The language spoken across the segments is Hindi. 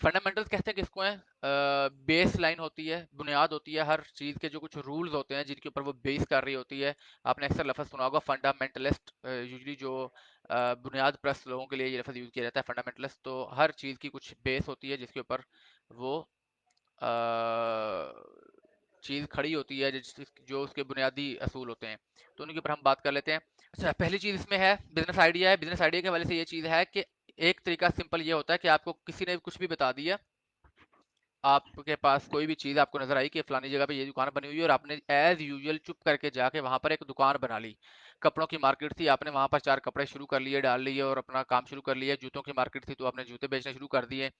फंडामेंटल्स कहते हैं किसको है? बेस लाइन होती है, बुनियाद होती है हर चीज के, जो कुछ रूल्स होते हैं जिनके ऊपर वो बेस कर रही होती है। आपने अक्सर लफ्ज सुना होगा फंडामेंटलिस्ट, यूजली जो बुनियाद प्रस्त लोगों के लिए ये लफ्ज यूज किया जाता है फंडामेंटलिस्ट। तो हर चीज की कुछ बेस होती है जिसके ऊपर वो चीज खड़ी होती है, जो उसके बुनियादी असूल होते हैं। तो उनके ऊपर हम बात कर लेते हैं। अच्छा, पहली चीज इसमें है बिजनेस आइडिया है। बिजनेस आइडिया के हवाले से ये चीज है कि एक तरीका सिंपल ये होता है कि आपको किसी ने कुछ भी बता दिया, आपके पास कोई भी चीज़ आपको नज़र आई कि फलानी जगह पे ये दुकान बनी हुई है, और आपने एज यूजुअल चुप करके जाके वहां पर एक दुकान बना ली। कपड़ों की मार्केट थी, आपने वहां पर 4 कपड़े शुरू कर लिए, डाल लिए और अपना काम शुरू कर लिया। जूतों की मार्केट थी तो आपने जूते बेचने शुरू कर दिए।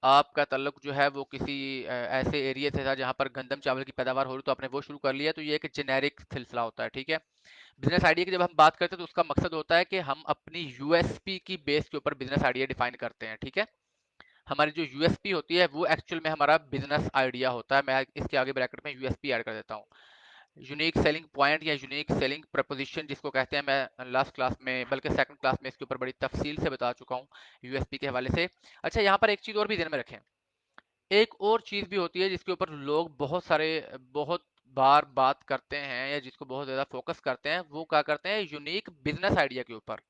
आपका तल्लुक जो है वो किसी ऐसे एरिया से था जहां पर गंदम चावल की पैदावार हो रही, तो आपने वो शुरू कर लिया। तो ये एक जेनेरिक सिलसिला होता है, ठीक है। बिजनेस आइडिया की जब हम बात करते हैं तो उसका मकसद होता है कि हम अपनी यूएसपी की बेस के ऊपर बिजनेस आइडिया डिफाइन करते हैं, ठीक है। हमारी जो यूएसपी होती है वो एक्चुअल में हमारा बिजनेस आइडिया होता है। मैं इसके आगे ब्रैकेट में यूएसपी ऐड कर देता हूँ। यूनिक सेलिंग पॉइंट या यूनिक सेलिंग प्रपोजिशन जिसको कहते हैं, मैं लास्ट क्लास में बल्कि सेकंड क्लास में इसके ऊपर बड़ी तफसील से बता चुका हूँ यूएसपी के हवाले से। अच्छा, यहाँ पर एक चीज़ और भी ध्यान में रखें। एक और चीज़ भी होती है जिसके ऊपर लोग बहुत बार बात करते हैं या जिसको बहुत ज़्यादा फोकस करते हैं, वो क्या करते हैं, यूनिक बिजनेस आइडिया के ऊपर।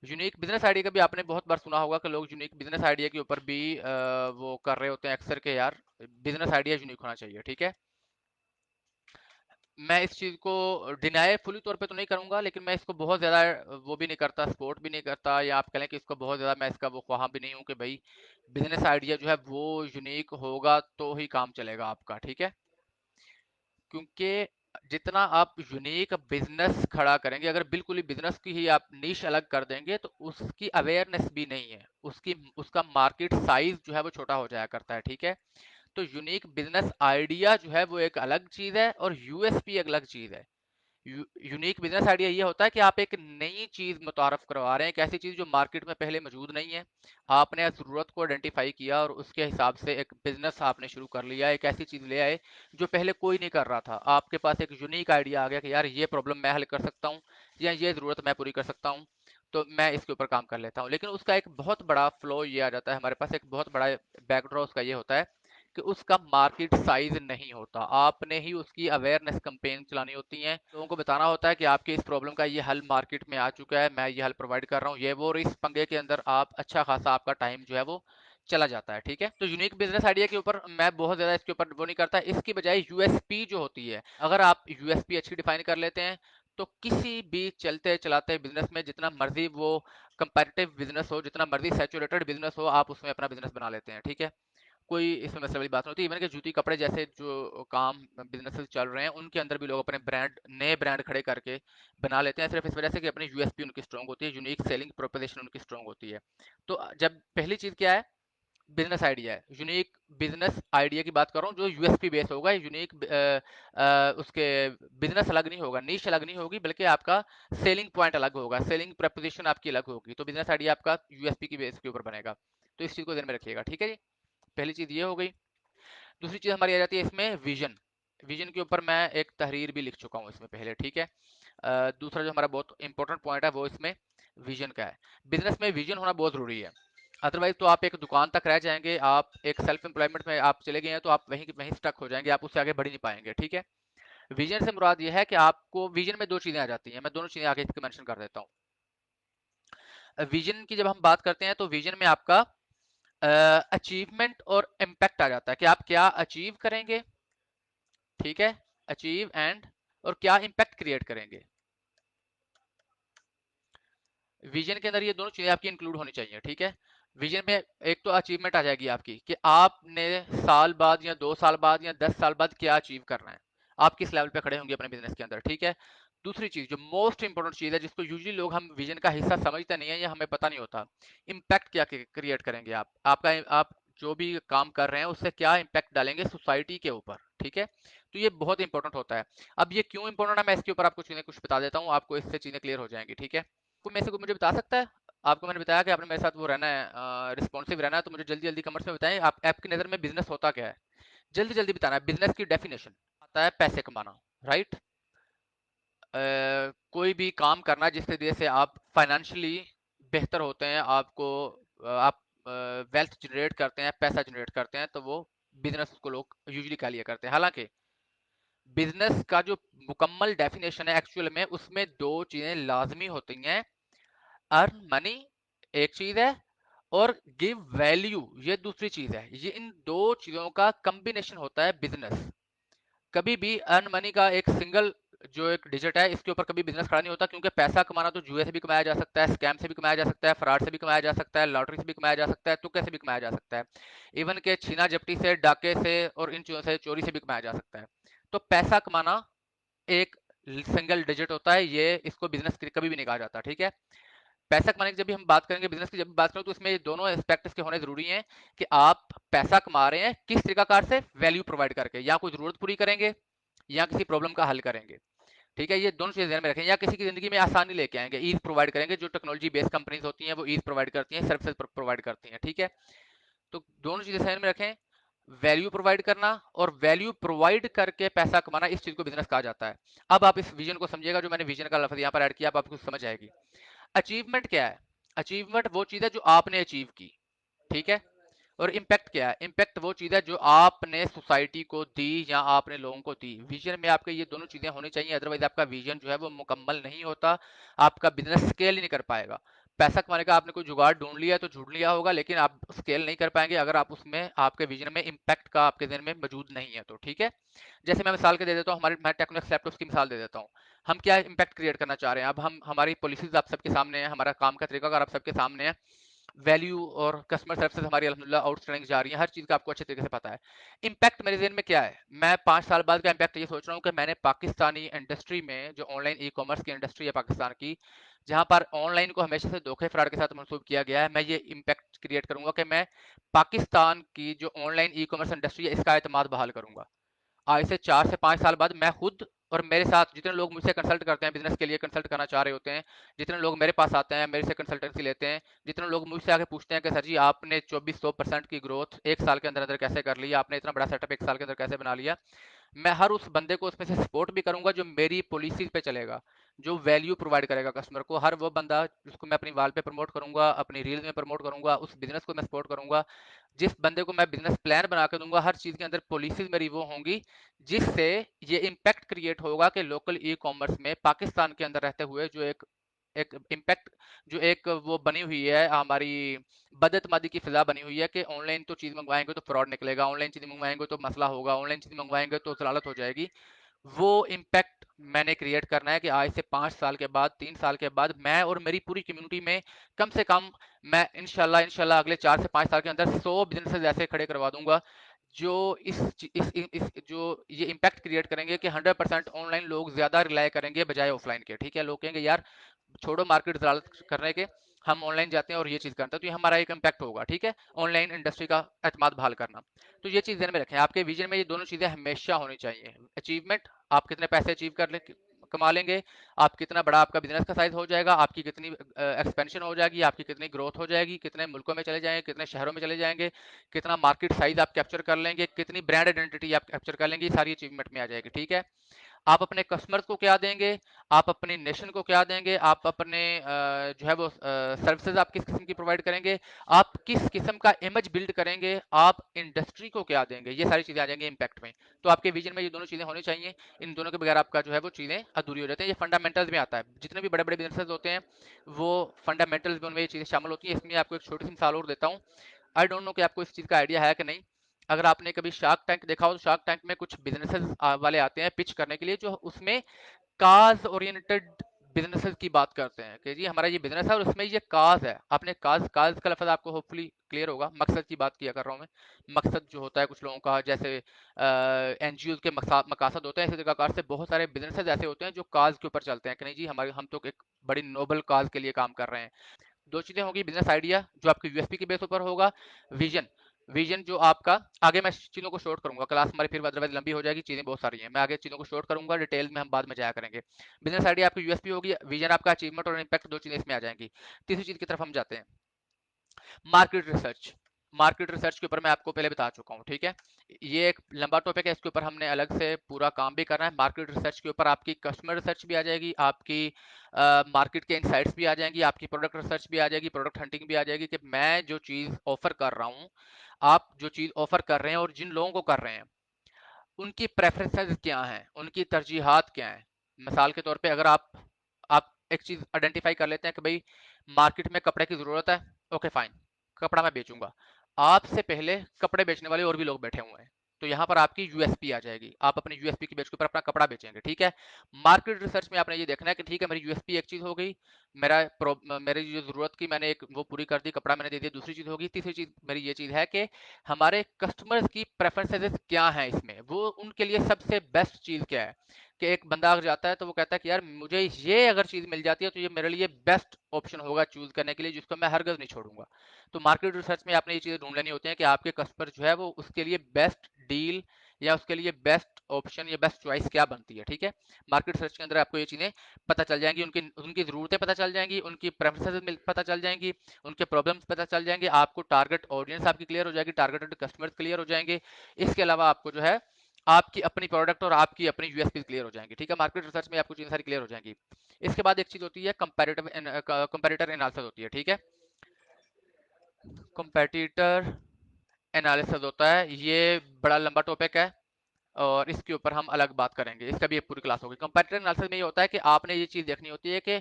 यूनिक बिजनेस आइडिया का भी आपने बहुत बार सुना होगा कि लोग यूनिक बिजनेस आइडिया के ऊपर भी वो कर रहे होते हैं अक्सर के, यार बिजनेस आइडिया यूनिक होना चाहिए, ठीक है। मैं इस चीज़ को डिनाई फुली तौर पे तो नहीं करूंगा, लेकिन मैं इसको बहुत ज़्यादा वो भी नहीं करता, सपोर्ट भी नहीं करता, या आप कह लें कि इसको बहुत ज़्यादा मैं इसका वो ख्वाह भी नहीं हूँ कि भाई बिजनेस आइडिया जो है वो यूनिक होगा तो ही काम चलेगा आपका, ठीक है। क्योंकि जितना आप यूनिक बिजनेस खड़ा करेंगे, अगर बिल्कुल ही बिजनेस की ही आप नीश अलग कर देंगे तो उसकी अवेयरनेस भी नहीं है, उसका मार्केट साइज जो है वो छोटा हो जाया करता है, ठीक है। तो यूनिक बिजनेस आइडिया जो है वो एक अलग चीज है और यूएसपी एक अलग चीज है। यूनिक बिजनेस आइडिया ये होता है कि आप एक नई चीज मुतारफ करवा रहे हैं, एक ऐसी चीज जो मार्केट में पहले मौजूद नहीं है। आपने जरूरत को आइडेंटिफाई किया और उसके हिसाब से एक बिजनेस आपने शुरू कर लिया, एक ऐसी चीज ले आए जो पहले कोई नहीं कर रहा था। आपके पास एक यूनिक आइडिया आ गया कि यार ये प्रॉब्लम मैं हल कर सकता हूँ या ये जरूरत मैं पूरी कर सकता हूँ, तो मैं इसके ऊपर काम कर लेता हूँ। लेकिन उसका एक बहुत बड़ा फ्लो ये आ जाता है, हमारे पास एक बहुत बड़ा बैकड्रॉ उसका ये होता है कि उसका मार्केट साइज नहीं होता। आपने ही उसकी अवेयरनेस कैंपेन चलानी होती है, लोगों को बताना होता है कि आपकी इस प्रॉब्लम का ये हल मार्केट में आ चुका है, मैं ये हल प्रोवाइड कर रहा हूँ, ये वो, और इस पंगे के अंदर आप अच्छा खासा आपका टाइम जो है वो चला जाता है, ठीक है। तो यूनिक बिजनेस आइडिया के ऊपर मैं बहुत ज्यादा इसके ऊपर वो नहीं करता। इसकी बजाय यूएसपी जो होती है, अगर आप यूएसपी अच्छी डिफाइन कर लेते हैं तो किसी भी चलते चलाते बिजनेस में, जितना मर्जी वो कंपेटिटिव बिजनेस हो, जितना मर्जी सैचुरेटेड बिजनेस हो, आप उसमें अपना बिजनेस बना लेते हैं, ठीक है। कोई इसमें मसले वाली बात नहीं होती। इवन कि जूती कपड़े जैसे जो काम बिजनेसेस चल रहे हैं उनके अंदर भी लोग अपने ब्रांड, नए ब्रांड खड़े करके बना लेते हैं, सिर्फ इस वजह से कि अपनी यूएसपी उनकी स्ट्रांग होती है, यूनिक सेलिंग प्रोपोजिशन उनकी स्ट्रांग होती है। तो जब पहली चीज क्या है, बिजनेस आइडिया है। यूनिक बिजनेस आइडिया की बात कर रहा हूँ जो यूएसपी बेस होगा, यूनिक उसके बिजनेस अलग नहीं होगा, नीश अलग नहीं होगी, बल्कि आपका सेलिंग पॉइंट अलग होगा, सेलिंग प्रपोजिशन आपकी अलग होगी। तो बिजनेस आइडिया आपका यूएसपी की बेस के ऊपर बनेगा। तो इस चीज को ध्यान में रखिएगा, ठीक है जी। पहली चीज ये हो गई। दूसरी चीज हमारी आ जाती है इसमें विजन। विजन के ऊपर मैं एक तहरीर भी लिख चुका हूँ इसमें पहले, ठीक है। दूसरा जो हमारा बहुत इंपॉर्टेंट पॉइंट है वो इसमें विजन का है। बिजनेस में विजन होना बहुत जरूरी है, अदरवाइज तो आप एक दुकान तक रह जाएंगे, आप एक सेल्फ एम्प्लॉयमेंट में आप चले गए हैं तो आप वहीं वहीं स्टक हो जाएंगे, आप उससे आगे बढ़ ही नहीं पाएंगे, ठीक है। विजन से मुराद ये है कि आपको विजन में दो चीजें आ जाती हैं, मैं दोनों चीजें आगे इसके मेंशन कर देता हूँ। विजन की जब हम बात करते हैं तो विजन में आपका अचीवमेंट और इम्पैक्ट आ जाता है कि आप क्या अचीव करेंगे, ठीक है, अचीव एंड, और क्या इम्पैक्ट क्रिएट करेंगे। विजन के अंदर ये दोनों चीजें आपकी इंक्लूड होनी चाहिए, ठीक है। विजन में एक तो अचीवमेंट आ जाएगी आपकी कि आपने साल बाद या 2 साल बाद या 10 साल बाद क्या अचीव करना है, आप किस लेवल पे खड़े होंगे अपने बिजनेस के अंदर, ठीक है। दूसरी चीज जो मोस्ट इंपॉर्टेंट चीज है जिसको यूजुअली लोग हम विजन का हिस्सा समझते नहीं है या हमें पता नहीं होता, इम्पैक्ट क्या क्रिएट करेंगे आप जो भी काम कर रहे हैं उससे क्या इम्पैक्ट डालेंगे सोसाइटी के ऊपर, ठीक है। तो ये बहुत इंपॉर्टेंट होता है। अब ये क्यों इंपॉर्टेंट है मैं इसके ऊपर आपको चीजें कुछ बता देता हूँ, आपको इससे चीजें क्लियर हो जाएंगी, ठीक है। कोई में से कोई मुझे बता सकता है? आपको मैंने बताया कि आपने मेरे साथ वो रहना है, रिस्पॉन्सिव रहना है, तो मुझे जल्दी जल्दी कमेंट्स में बताएं आप, आपकी नज़र में बिजनेस होता क्या है, जल्दी जल्दी बताना है। बिजनेस की डेफिनेशन आता है पैसे कमाना, राइट। कोई भी काम करना जिसके वजह से आप फाइनेंशियली बेहतर होते हैं, आपको आप वेल्थ जनरेट करते हैं, पैसा जनरेट करते हैं, तो वो बिजनेस को लोग यूजुअली क्या लिया करते हैं। हालांकि बिजनेस का जो मुकम्मल डेफिनेशन है एक्चुअल में, उसमें दो चीजें लाजमी होती हैं। अर्न मनी एक चीज है, और गिव वैल्यू ये दूसरी चीज है। ये इन दो चीजों का कॉम्बिनेशन होता है बिजनेस। कभी भी अर्न मनी का एक सिंगल जो एक डिजिट है, इसके ऊपर कभी बिजनेस खड़ा नहीं होता, क्योंकि पैसा कमाना तो जुए से भी कमाया जा सकता है, स्कैम से भी कमाया जा सकता है, फ्रॉड से भी कमाया जा सकता है, लॉटरी से भी कमाया जा सकता है, तुक्के से भी कमाया जा सकता है, इवन के छीना झपटी से, डाके से और इन चीजों से, चोरी से भी कमाया जा सकता है। तो पैसा कमाना एक सिंगल डिजिट होता है, ये इसको बिजनेस कभी भी नहीं कहा जाता, ठीक है। पैसा कमाने की जब भी हम बात करेंगे, बिजनेस की जब भी बात करें, तो इसमें ये दोनों एस्पेक्ट इसके होने जरूरी हैं कि आप पैसा कमा रहे हैं किस तरीकाकार से, वैल्यू प्रोवाइड करके, या कोई जरूरत पूरी करेंगे या किसी प्रॉब्लम का हल करेंगे, ठीक है। ये दोनों चीजें ध्यान में रखें। या किसी की जिंदगी में आसानी लेके आएंगे, ईज प्रोवाइड करेंगे। जो टेक्नोलॉजी बेस्ड कंपनीज होती हैं वो ईज प्रोवाइड करती हैं, सर्विसेज प्रोवाइड करती हैं, ठीक है। तो दोनों चीजें ध्यान में रखें, वैल्यू प्रोवाइड करना और वैल्यू प्रोवाइड करके पैसा कमाना, इस चीज को बिजनेस कहा जाता है। अब आप इस विजन को समझिएगा, जो मैंने विजन का लफ्ज यहाँ पर ऐड किया, अब आपको समझ आएगी। अचीवमेंट क्या है? अचीवमेंट वो चीज है जो आपने अचीव की, ठीक है। और इम्पैक्ट क्या है? इम्पैक्ट वो चीज है जो आपने सोसाइटी को दी या आपने लोगों को दी। विजन में आपके ये दोनों चीजें होनी चाहिए, अदरवाइज आपका विजन जो है वो मुकम्मल नहीं होता, आपका बिजनेस स्केल ही नहीं कर पाएगा। पैसा कमाने का आपने कोई जुगाड़ ढूंढ लिया तो ढूंढ लिया होगा, लेकिन आप स्केल नहीं कर पाएंगे अगर आप उसमें, आपके विजन में इम्पैक्ट का आपके दिन में मौजूद नहीं है तो, ठीक है। जैसे मैं मिसाल के दे देता हूँ, हमारे मैं टेक्नोक्स लैपटॉप्स की मिसाल दे देता हूँ। हम क्या इम्पैक्ट क्रिएट करना चाह रहे हैं? अब हम, हमारी पॉलिसीज आप सबके सामने है, हमारा काम का तरीका आप सबके सामने है, वैल्यू और कस्टमर सर्विसेज हमारी अल्हम्दुलिल्लाह आउटस्टैंडिंग जा रही है, हर चीज का आपको अच्छे तरीके से पता है। इम्पैक्ट मेरे जहन में क्या है? मैं 5 साल बाद का इम्पैक्ट ये सोच रहा हूँ कि मैंने पाकिस्तानी इंडस्ट्री में, जो ऑनलाइन ई कॉमर्स की इंडस्ट्री है पाकिस्तान की, जहां पर ऑनलाइन को हमेशा से धोखे फ्रॉड के साथ मंसूब किया गया है, मैं ये इम्पैक्ट क्रिएट करूंगा कि मैं पाकिस्तान की जो ऑनलाइन ई कॉमर्स इंडस्ट्री है इसका एतमाद बहाल करूंगा। आज से 4 से 5 साल बाद मैं खुद और मेरे साथ जितने लोग मुझसे कंसल्ट करते हैं, बिजनेस के लिए कंसल्ट करना चाह रहे होते हैं, जितने लोग मेरे पास आते हैं, मेरे से कंसल्टेंसी लेते हैं, जितने लोग मुझसे आके पूछते हैं कि सर जी आपने 2400% की ग्रोथ एक साल के अंदर अंदर कैसे कर ली, आपने इतना बड़ा सेटअप एक साल के अंदर कैसे बना लिया, मैं हर उस बंदे को उसमें से सपोर्ट भी करूंगा जो मेरी पॉलिसी पे चलेगा, जो वैल्यू प्रोवाइड करेगा कस्टमर को। हर वो बंदा जिसको मैं अपनी वाल पे प्रमोट करूंगा, अपनी रील में प्रमोट करूंगा, उस बिजनेस को मैं सपोर्ट करूंगा। जिस बंदे को मैं बिजनेस प्लान बना के दूंगा, हर चीज के अंदर पॉलिसीज मेरी वो होंगी जिससे ये इम्पैक्ट क्रिएट होगा कि लोकल ई कॉमर्स में पाकिस्तान के अंदर रहते हुए जो एक एक इम्पैक्ट, जो एक वो बनी हुई है हमारी बदतमादी की फिजा बनी हुई है कि ऑनलाइन तो चीज मंगवाएंगे तो फ्रॉड निकलेगा, ऑनलाइन चीज मंगवाएंगे तो मसला होगा, ऑनलाइन चीज मंगवाएंगे तो जलालत हो जाएगी। वो इम्पैक्ट मैंने क्रिएट करना है कि आज से 5 साल के बाद, 3 साल के बाद, मैं और मेरी पूरी कम्युनिटी में कम से कम, मैं इंशाल्लाह इंशाल्लाह अगले 4 से 5 साल के अंदर 100 बिजनेसेस ऐसे खड़े करवा दूंगा जो इस जो ये इम्पैक्ट क्रिएट करेंगे कि 100% ऑनलाइन लोग ज्यादा रिलाय करेंगे बजाय ऑफलाइन के, ठीक है। लोग कहेंगे यार छोड़ो मार्केट दलालत करने के, हम ऑनलाइन जाते हैं और ये चीज करते हैं, तो ये हमारा एक इम्पैक्ट होगा, ठीक है। ऑनलाइन इंडस्ट्री का एतमाद बहाल करना, तो ये चीज ध्यान में रखें। आपके विजन में ये दोनों चीजें हमेशा होनी चाहिए। अचीवमेंट, आप कितने पैसे अचीव कर ले, कमा लेंगे, आप कितना बड़ा आपका बिजनेस का साइज हो जाएगा, आपकी कितनी एक्सपेंशन हो जाएगी, आपकी कितनी ग्रोथ हो जाएगी, कितने मुल्कों में चले जाएंगे, कितने शहरों में चले जाएंगे, कितना मार्केट साइज आप कैप्चर कर लेंगे, कितनी ब्रांड आइडेंटिटी आप कैप्चर कर लेंगे, ये सारी अचीवमेंट में आ जाएगी, ठीक है। आप अपने कस्टमर्स को क्या देंगे, आप अपनी नेशन को क्या देंगे, आप अपने जो है वो सर्विसेज आप किस किस्म की प्रोवाइड करेंगे, आप किस किस्म का इमेज बिल्ड करेंगे, आप इंडस्ट्री को क्या देंगे, ये सारी चीजें आ जाएंगी इम्पैक्ट में। तो आपके विजन में ये दोनों चीजें होनी चाहिए, इन दोनों के बगैर आपका जो है वो चीजें अधूरी हो जाती हैं। ये फंडामेंटल्स में आता है, जितने भी बड़े बड़े बिजनेसेस होते हैं वो फंडामेंटल्स में उनमें ये चीजें शामिल होती हैं। इसमें आपको एक छोटी सी मिसाल और देता हूँ। आई डोंट नो कि आपको इस चीज का आइडिया है कि नहीं। अगर आपने कभी शार्क टैंक देखा हो, तो शार्क टैंक में कुछ बिजनेसेस वाले आते हैं पिच करने के लिए, जो उसमें कार्स ओरिएंटेड बिजनेसेस की बात करते हैं कि जी हमारा ये बिजनेस है और उसमें ये कार्स है। आपने कार्स, कार्स का लफ्ज आपको होपफुली क्लियर होगा, मकसद की बात किया कर रहा हूँ मैं। मकसद जो होता है कुछ लोगों का, जैसे एनजीओ के मकसद होते हैं, इसी तरीके से बहुत सारे बिजनेसेस ऐसे होते हैं जो कार्स के ऊपर चलते हैं कि नहीं जी हमारे, हम तो एक बड़ी नोबल काज के लिए काम कर रहे हैं। दो चीजें होंगी, बिजनेस आइडिया जो आपके यूएसपी के बेस पर होगा, विजन, विजन जो आपका, आगे मैं चीजों को शॉर्ट करूंगा, क्लास हमारी फिर अदरवाइज लंबी हो जाएगी, चीजें बहुत सारी हैं, मैं आगे चीजों को शॉर्ट करूंगा, डिटेल में हम बाद में जाया करेंगे। बिजनेस आइडिया आपकी यूएसपी होगी, विजन आपका अचीवमेंट और इम्पैक्ट, दो चीजें इसमें आ जाएंगी। तीसरी चीज की तरफ हम जाते हैं, मार्केट रिसर्च। मार्केट रिसर्च के ऊपर मैं आपको पहले बता चुका हूँ, ठीक है। ये एक लंबा टॉपिक है, इसके ऊपर हमने अलग से पूरा काम भी करना है। मार्केट रिसर्च के ऊपर आपकी कस्टमर रिसर्च भी आ जाएगी, आपकी मार्केट के इनसाइट्स भी आ जाएंगी, आपकी प्रोडक्ट रिसर्च भी आ जाएगी, प्रोडक्ट हंटिंग भी आ जाएगी कि मैं जो चीज़ ऑफर कर रहा हूँ, आप जो चीज़ ऑफर कर रहे हैं और जिन लोगों को कर रहे हैं उनकी प्रेफरेंसेस क्या हैं, उनकी तरजीहात क्या हैं। मिसाल के तौर पे अगर आप एक चीज़ आइडेंटिफाई कर लेते हैं कि भाई मार्केट में कपड़े की ज़रूरत है, ओके फाइन, कपड़ा मैं बेचूंगा। आपसे पहले कपड़े बेचने वाले और भी लोग बैठे हुए हैं, तो यहाँ पर आपकी यूएसपी आ जाएगी, आप अपनी यूएसपी की बेस के ऊपर अपना कपड़ा बेचेंगे, ठीक है। मार्केट रिसर्च में आपने ये देखना है कि ठीक है मेरी यूएसपी एक चीज़ हो गई, मेरी जो ज़रूरत की मैंने एक वो पूरी कर दी, कपड़ा मैंने दे दिया, दूसरी चीज़ होगी, तीसरी चीज़ मेरी ये चीज़ है कि हमारे कस्टमर्स की प्रेफरेंसेस क्या हैं इसमें, वो उनके लिए सबसे बेस्ट चीज़ क्या है। कि एक बंदा अगर जाता है तो वो कहता है कि यार मुझे ये अगर चीज़ मिल जाती है तो ये मेरे लिए बेस्ट ऑप्शन होगा चूज़ करने के लिए, जिसको मैं हरगज़ नहीं छोड़ूंगा। तो मार्केट रिसर्च में आपने ये चीज़ें ढूंढ लेनी होती हैं कि आपके कस्टमर जो है वो उसके लिए बेस्ट डील या उसके लिए बेस्ट ऑप्शन या बेस्ट चॉइस क्या बनती है, ठीक है। मार्केट रिसर्च के अंदर आपको ये चीज़ें पता चल जाएंगी, उनकी उनकी ज़रूरतें पता चल जाएंगी, उनकी प्रेफरेंसेस पता चल जाएंगी, उनके प्रॉब्लम्स पता चल जाएंगे, आपको टारगेट ऑडियंस आपकी क्लियर हो जाएगी, टारगेटेड कस्टमर्स क्लियर हो जाएंगे। इसके अलावा आपको जो है आपकी अपनी प्रोडक्ट और आपकी अपनी यूएसपी क्लियर हो जाएंगी, ठीक है। मार्केट रिसर्च में आपको चीजें सारी क्लियर हो जाएंगी। इसके बाद एक चीज होती है कंपैरेटर एनालिसिस होती है, ठीक है। कंपेटिटर एनालिसिस होता है, ये बड़ा लंबा टॉपिक है और इसके ऊपर हम अलग बात करेंगे, इसका भी एक पूरी क्लास होगी। कंपैरेटर एनालिसिस में ये होता है कि आपने ये चीज़ देखनी होती है कि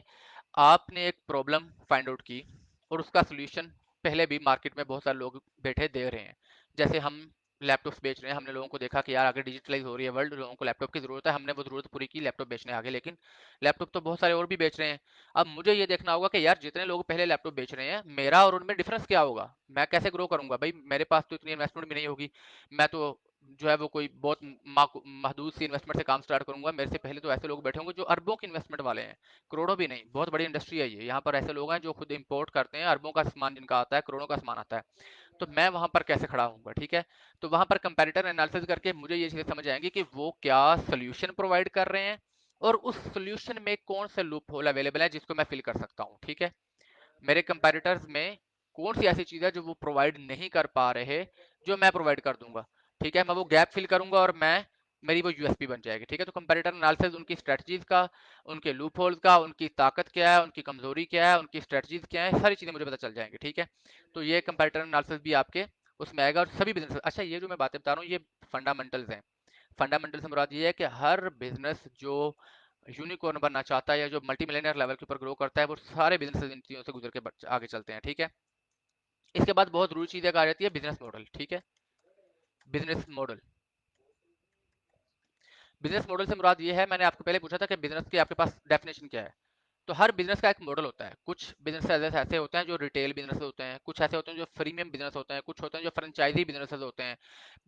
आपने एक प्रॉब्लम फाइंड आउट की और उसका सोल्यूशन पहले भी मार्केट में बहुत सारे लोग बैठे दे रहे हैं। जैसे हम लैपटॉप्स बेच रहे हैं, हमने लोगों को देखा कि यार आगे डिजिटलाइज हो रही है वर्ल्ड, लोगों को लैपटॉप की ज़रूरत है, हमने वो ज़रूरत पूरी की, लैपटॉप बेचने आगे। लेकिन लैपटॉप तो बहुत सारे और भी बेच रहे हैं। अब मुझे ये देखना होगा कि यार जितने लोग पहले लैपटॉप बेच रहे हैं, मेरा और उनमें डिफरेंस क्या होगा, मैं कैसे ग्रो करूंगा। भाई मेरे पास तो इतनी इन्वेस्टमेंट भी नहीं होगी, मैं तो जो है वो कोई बहुत महदूद सी इन्वेस्टमेंट से काम स्टार्ट करूंगा। मेरे से पहले तो ऐसे लोग बैठे होंगे जो अरबों की इन्वेस्टमेंट वाले हैं, करोड़ों भी नहीं, बहुत बड़ी इंडस्ट्री है ये। यहाँ पर ऐसे लोग हैं जो खुद इंपोर्ट करते हैं, अरबों का सामान जिनका आता है, करोड़ों का सामान आता है। तो मैं वहां पर कैसे खड़ा होऊंगा, ठीक है। तो वहां पर कंपैरेटर एनालिसिस करके मुझे ये चीजें समझ आएंगी कि वो क्या सोल्यूशन प्रोवाइड कर रहे हैं और उस सोल्यूशन में कौन से लूप होल अवेलेबल है जिसको मैं फिल कर सकता हूँ, ठीक है। मेरे कंपैरेटर्स में कौन सी ऐसी चीज है जो वो प्रोवाइड नहीं कर पा रहे, जो मैं प्रोवाइड कर दूंगा, ठीक है। मैं वो गैप फिल करूंगा और मैं मेरी वो यूएसपी बन जाएगी, ठीक है। तो कंपैरेटर एनालिसिस उनकी स्ट्रेटजीज का, उनके लूप होल्स का, उनकी ताकत क्या है, उनकी कमजोरी क्या है, उनकी स्ट्रेटजीज क्या है, सारी चीजें मुझे पता चल जाएंगी, ठीक है। तो ये कंपैरेटर एनालिसिस भी आपके उसमें आएगा और सभी बिजनेस। अच्छा, ये जो मैं बातें बता रहा हूँ ये फंडामेंटल्स हैं। फंडामेंटल से मुराद ये है कि हर बिजनेस जो यूनिकॉर्न बनना चाहता है या जो मल्टी मिलियनर लेवल के ऊपर ग्रो करता है, वो सारे बिजनेस इन चीजों से गुजर के आगे चलते हैं, ठीक है। इसके बाद बहुत जरूरी चीज एक आ जाती है बिजनेस मॉडल, ठीक है। बिजनेस मॉडल, बिजनेस मॉडल से मुराद ये है, मैंने आपको पहले पूछा था कि बिजनेस की आपके पास डेफिनेशन क्या है। तो हर बिजनेस का एक मॉडल होता है। कुछ बिजनेस ऐसे होते हैं जो रिटेल बिजनेस होते हैं, कुछ ऐसे होते हैं जो प्रीमियम बिजनेस होते हैं, कुछ होते हैं जो फ्रेंचाइजी बिजनेस होते हैं।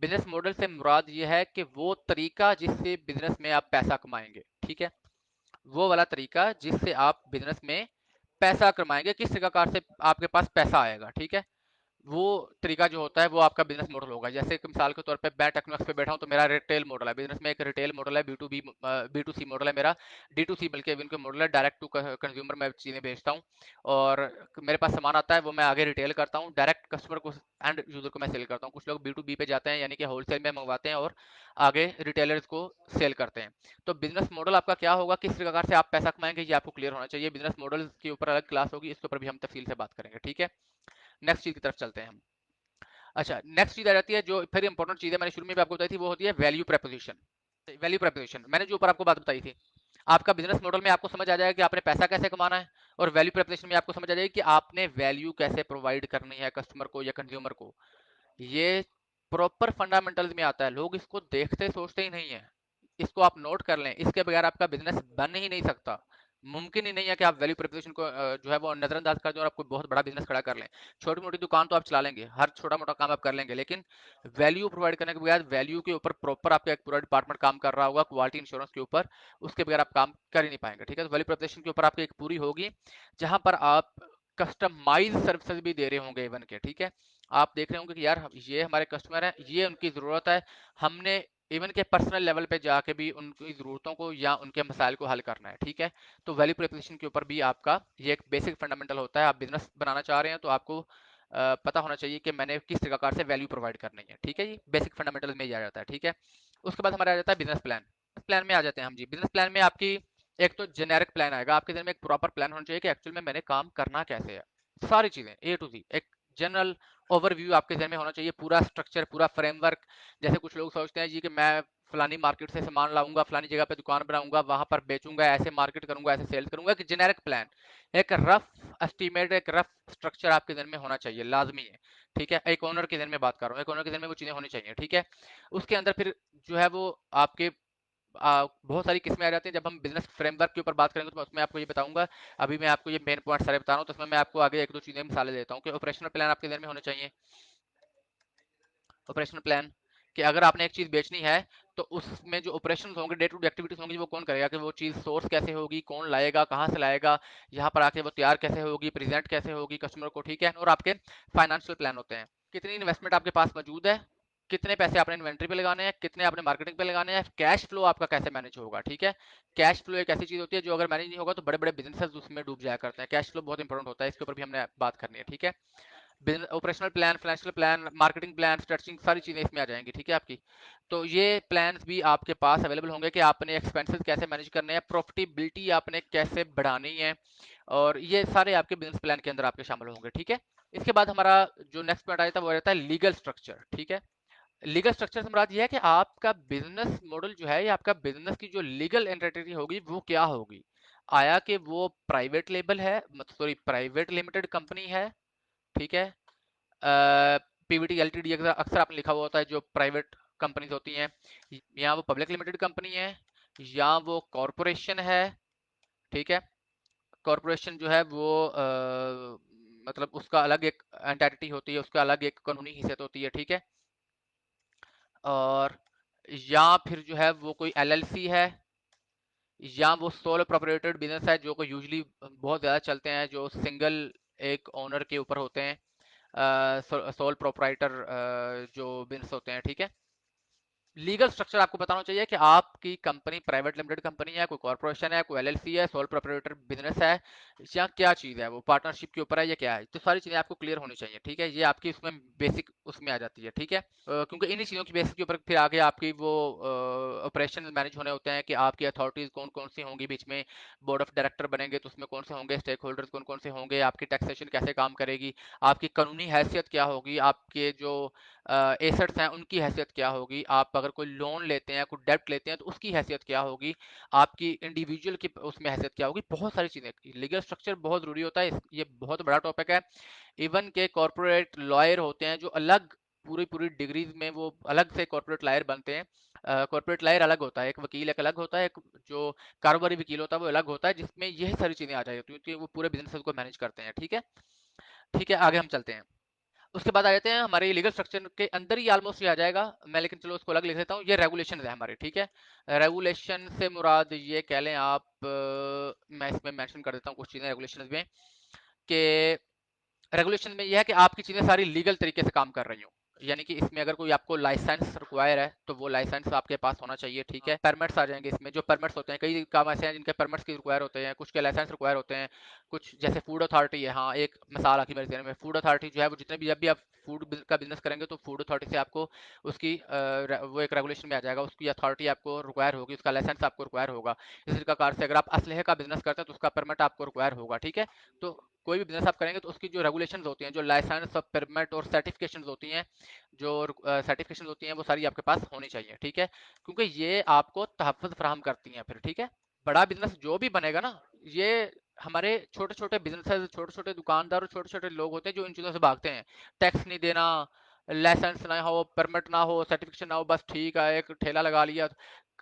बिजनेस मॉडल से मुराद ये है कि वो तरीका जिससे बिजनेस में आप पैसा कमाएंगे, ठीक है। वो वाला तरीका जिससे आप बिजनेस में पैसा कमाएंगे, किस प्रकार से आपके पास पैसा आएगा, ठीक है। वो तरीका जो होता है वो आपका बिजनेस मॉडल होगा। जैसे कि मिसाल के तौर पे मैं टेक्नोक्स पे बैठा हूँ तो मेरा रिटेल मॉडल है, बिजनेस में एक रिटेल मॉडल है, बी टू सी मॉडल है मेरा, डी टू सी बल्कि इनके मॉडल है, डायरेक्ट टू कंज्यूमर मैं चीज़ें बेचता हूँ और मेरे पास सामान आता है वो मैं आगे रिटेल करता हूँ, डायरेक्ट कस्टमर को एंड यूजर को मैं सेल करता हूँ। कुछ लोग बी टू बी पे जाते हैं यानी कि होलसेल में मंगवाते हैं और आगे रिटेलर्स को सेल करते हैं। तो बिजनेस मॉडल आपका क्या होगा, किस प्रकार से आप पैसा कमाएंगे, ये आपको क्लियर होना चाहिए। बिजनेस मॉडल के ऊपर अलग क्लास होगी, इसके ऊपर भी हम तफसील से बात करेंगे, ठीक है। नेक्स्ट चीज की तरफ चलते हैं हम। अच्छा, नेक्स्ट चीज आ जाती है जो फिर इंपॉर्टेंट चीज है, मैंने शुरू में भी आपको बताई थी, वो होती है वैल्यू प्रपोजिशन। वैल्यू प्रपोजिशन मैंने जो ऊपर आपको बात बताई थी, आपका बिजनेस मॉडल में आपको समझ आ जाएगा कि आपने पैसा कैसे कमाना है, और वैल्यू प्रपोजिशन में आपको समझ आ जाएगी कि आपने वैल्यू कैसे प्रोवाइड करनी है कस्टमर को या कंज्यूमर को। ये प्रॉपर फंडामेंटल्स में आता है, लोग इसको देखते सोचते ही नहीं है। इसको आप नोट कर लें, इसके बगैर आपका बिजनेस बन ही नहीं सकता। मुमकिन ही नहीं है कि आप वैल्यू प्रोपोजिशन को जो है वो नजरअंदाज कर दें और आपको बहुत बड़ा बिजनेस खड़ा कर लें। छोटी मोटी दुकान तो आप चला लेंगे, हर छोटा मोटा काम आप कर लेंगे, लेकिन वैल्यू प्रोवाइड करने के बगैर, वैल्यू के ऊपर प्रॉपर आपका एक पूरा डिपार्टमेंट काम कर रहा होगा क्वालिटी इंश्योरेंस के ऊपर, उसके बगैर आप काम कर ही नहीं पाएंगे, ठीक है। तो वैल्यू प्रोपोजिशन के ऊपर आपकी एक पूरी होगी जहां पर आप कस्टमाइज सर्विसेज भी दे रहे होंगे इवन के, ठीक है। आप देख रहे होंगे कि यार ये हमारे कस्टमर है, ये उनकी ज़रूरत है, हमने इवन के पर्सनल लेवल पे जाके भी उनकी ज़रूरतों को या उनके मसाइल को हल करना है, ठीक है। तो वैल्यू प्रोपोजिशन के ऊपर भी आपका ये एक बेसिक फंडामेंटल होता है। आप बिजनेस बनाना चाह रहे हैं तो आपको पता होना चाहिए कि मैंने किस प्रकार से वैल्यू प्रोवाइड करनी है। ठीक है जी, बेसिक फंडामेंटल में ही आ जाता है। ठीक है, उसके बाद हमारा आ जाता है बिजनेस प्लान। प्लान में आ जाते हैं हम जी। बिजनेस प्लान में आपकी एक तो जेनेरिक प्लान आएगा, आपके दिन में एक प्रॉपर प्लान होना चाहिए कि एक्चुअल में मैंने काम करना कैसे है, सारी चीजें ए टू जी, एक जनरल ओवरव्यू आपके जहन में होना चाहिए, पूरा स्ट्रक्चर, पूरा फ्रेमवर्क। जैसे कुछ लोग सोचते हैं जी कि मैं फलानी मार्केट से सामान लाऊंगा, फलानी जगह पे दुकान बनाऊंगा, वहां पर बेचूंगा, ऐसे मार्केट करूंगा, ऐसे सेल्स करूंगा, कि जेनेरिक प्लान, एक रफ एस्टीमेट, एक रफ स्ट्रक्चर आपके जहन में होना चाहिए, लाजमी है। ठीक है, एक ओनर के जहन में बात कर रहा हूँ, एक ओनर के जहन में वो चीजें होनी चाहिए। ठीक है, उसके अंदर फिर जो है वो आपके बहुत सारी किस्में आ जाती हैं। जब हम बिजनेस फ्रेमवर्क के ऊपर बात करेंगे तो मैं उसमें आपको ये बताऊंगा। अभी मैं आपको ये मेन पॉइंट सारे बता रहा हूँ, तो उसमें मैं आपको आगे एक दो चीजें मिसालें देता हूँ कि ऑपरेशनल प्लान आपके जहन में होने चाहिए। ऑपरेशनल प्लान कि अगर आपने एक चीज बेचनी है तो उसमें जो ऑपरेशन होंगे, डे टू डे एक्टिविटीज होंगी, वो कौन करेगा, कि वो चीज सोर्स कैसे होगी, कौन लाएगा, कहाँ से लाएगा, यहाँ पर आके वो तैयार कैसे होगी, प्रेजेंट कैसे होगी कस्टमर को। ठीक है, और आपके फाइनेंशियल प्लान होते हैं, कितनी इन्वेस्टमेंट आपके पास मौजूद है, कितने पैसे आपने इन्वेंट्री पे लगाने हैं, कितने आपने मार्केटिंग पे लगाने हैं, कैश फ्लो आपका कैसे मैनेज होगा। ठीक है, कैश फ्लो एक ऐसी चीज होती है जो अगर मैनेज नहीं होगा तो बड़े बड़े बिजनेसेस उसमें डूब जाया करते हैं। कैश फ्लो बहुत इंपॉर्टेंट होता है, इसके ऊपर भी हमने बात करनी है। ठीक है, operational plan, financial plan, marketing plan, stretching, सारी चीजें इसमें आ जाएंगी। ठीक है आपकी, तो ये प्लान्स भी आपके पास अवेलेबल होंगे कि आपने एक्सपेंसेस कैसे मैनेज करने हैं, प्रॉफिटेबिलिटी आपने कैसे बढ़ानी है, और ये सारे आपके बिजनेस प्लान के अंदर आपके शामिल होंगे। ठीक है, इसके बाद हमारा जो नेक्स्ट पॉइंट आया था वो रहता है लीगल स्ट्रक्चर। ठीक है, लीगल स्ट्रक्चर से मुराद ये है कि आपका बिजनेस मॉडल जो है, या आपका बिजनेस की जो लीगल एंटिटी होगी वो क्या होगी। आया कि वो प्राइवेट लेबल है, सॉरी प्राइवेट लिमिटेड कंपनी है। ठीक है, पीवीटी एलटीडी अक्सर अक्सर आपने लिखा हुआ होता है जो प्राइवेट कंपनीज होती हैं, या वो पब्लिक लिमिटेड कंपनी है, या वो कॉरपोरेशन है। ठीक है, कॉरपोरेशन जो है वो मतलब उसका अलग एक एंटिटी होती है, उसका अलग एक कानूनी हैसियत होती है। ठीक है, और या फिर जो है वो कोई एलएलसी है, या वो सोल प्रोप्राइटेड बिजनेस है, जो को यूजली बहुत ज़्यादा चलते हैं, जो सिंगल एक ओनर के ऊपर होते हैं, सोल प्रोप्राइटर जो बिजनेस होते हैं। ठीक है, लीगल स्ट्रक्चर आपको बताना चाहिए कि आपकी कंपनी प्राइवेट लिमिटेड कंपनी है, कोई कॉर्पोरेशन है, कोई एलएलसी है, सोल प्रोप्राइटर बिजनेस है, या क्या चीज़ है, वो पार्टनरशिप के ऊपर है, या क्या है। तो सारी चीज़ें आपको क्लियर होनी चाहिए। ठीक है, ये आपकी उसमें बेसिक उसमें आ जाती है। ठीक है, क्योंकि इन्हीं चीज़ों की बेसिस के ऊपर फिर आगे आपकी वो ऑपरेशन मैनेज होने होते हैं कि आपकी अथॉरिटीज़ कौन कौन सी होंगी बीच में, बोर्ड ऑफ डायरेक्टर बनेंगे तो उसमें कौन से होंगे, स्टेक होल्डर्स कौन कौन से होंगे, आपकी टैक्सेशन कैसे काम करेगी, आपकी कानूनी हैसियत क्या होगी, आपके जो एसेट्स हैं उनकी हैसियत क्या होगी, आप अगर कोई लोन लेते हैं, कोई डेब्ट लेते हैं तो उसकी हैसियत क्या होगी, आपकी इंडिविजुअल की उसमें हैसियत क्या होगी। बहुत सारी चीज़ें, लीगल स्ट्रक्चर बहुत जरूरी होता है, ये बहुत बड़ा टॉपिक है। इवन के कॉर्पोरेट लॉयर होते हैं जो अलग पूरी पूरी डिग्रीज में वो अलग से कॉर्पोरेट लॉयर बनते हैं। कॉर्पोरेट लॉयर अलग होता है, एक वकील एक अलग होता है, एक जो कारोबारी वकील होता है वो अलग होता है, जिसमें यही सारी चीज़ें आ जाएगी क्योंकि वो पूरे बिजनेस को मैनेज करते हैं। ठीक है, ठीक है, आगे हम चलते हैं। उसके बाद आ जाते हैं हमारे लीगल स्ट्रक्चर के अंदर ही ऑलमोस्ट ये आ जाएगा, मैं लेकिन चलो उसको अलग लिख देता हूँ। ये रेगुलेशन है हमारे। ठीक है, रेगुलेशन से मुराद ये कह लें आप, मैं इसमें मेंशन कर देता हूँ कुछ चीज़ें रेगुलेशन में, कि रेगुलेशन में यह है कि आपकी चीज़ें सारी लीगल तरीके से काम कर रही हो, यानी कि इसमें अगर कोई आपको लाइसेंस रिक्वायर है तो वो लाइसेंस आपके पास होना चाहिए। ठीक है, परमिट्स आ जाएंगे इसमें, जो परमिट्स होते हैं, कई काम ऐसे हैं जिनके परमिट्स की रिक्वायर होते हैं, कुछ के लाइसेंस रिक्वायर होते हैं, कुछ जैसे फूड अथॉरिटी है। हाँ, एक मिसाल आखिर मेरे ध्यान में, फूड अथॉरिटी जो है वो जितने भी, जब भी आप फूड का बिजनेस करेंगे तो फूड अथॉरिटी से आपको उसकी वो एक रेगुलेशन में आ जाएगा, उसकी अथॉरिटी आपको रिक्वायर होगी, उसका लाइसेंस आपको रिक्वायर होगा। इसी प्रकार से अगर आप असलहे का बिजनेस करते हैं तो उसका परमिट आपको रिक्वायर होगा। ठीक है, तो कोई भी बिजनेस आप करेंगे तो उसकी जो रेगुलेशंस होती हैं, जो लाइसेंस और परमिट और सर्टिफिकेशंस होती हैं, जो सर्टिफिकेशंस होती हैं, वो सारी आपके पास होनी चाहिए। ठीक है, क्योंकि ये आपको तहफ़्फ़ुज़ फराहम करती हैं फिर। ठीक है, बड़ा बिजनेस जो भी बनेगा ना, ये हमारे छोटे छोटे बिजनेस, छोटे छोटे दुकानदार और छोटे छोटे लोग होते हैं जो इन चीज़ों से भागते हैं। टैक्स नहीं देना, लाइसेंस ना हो, परमिट ना हो, सर्टिफिकेशन ना हो, बस ठीक है एक ठेला लगा लिया।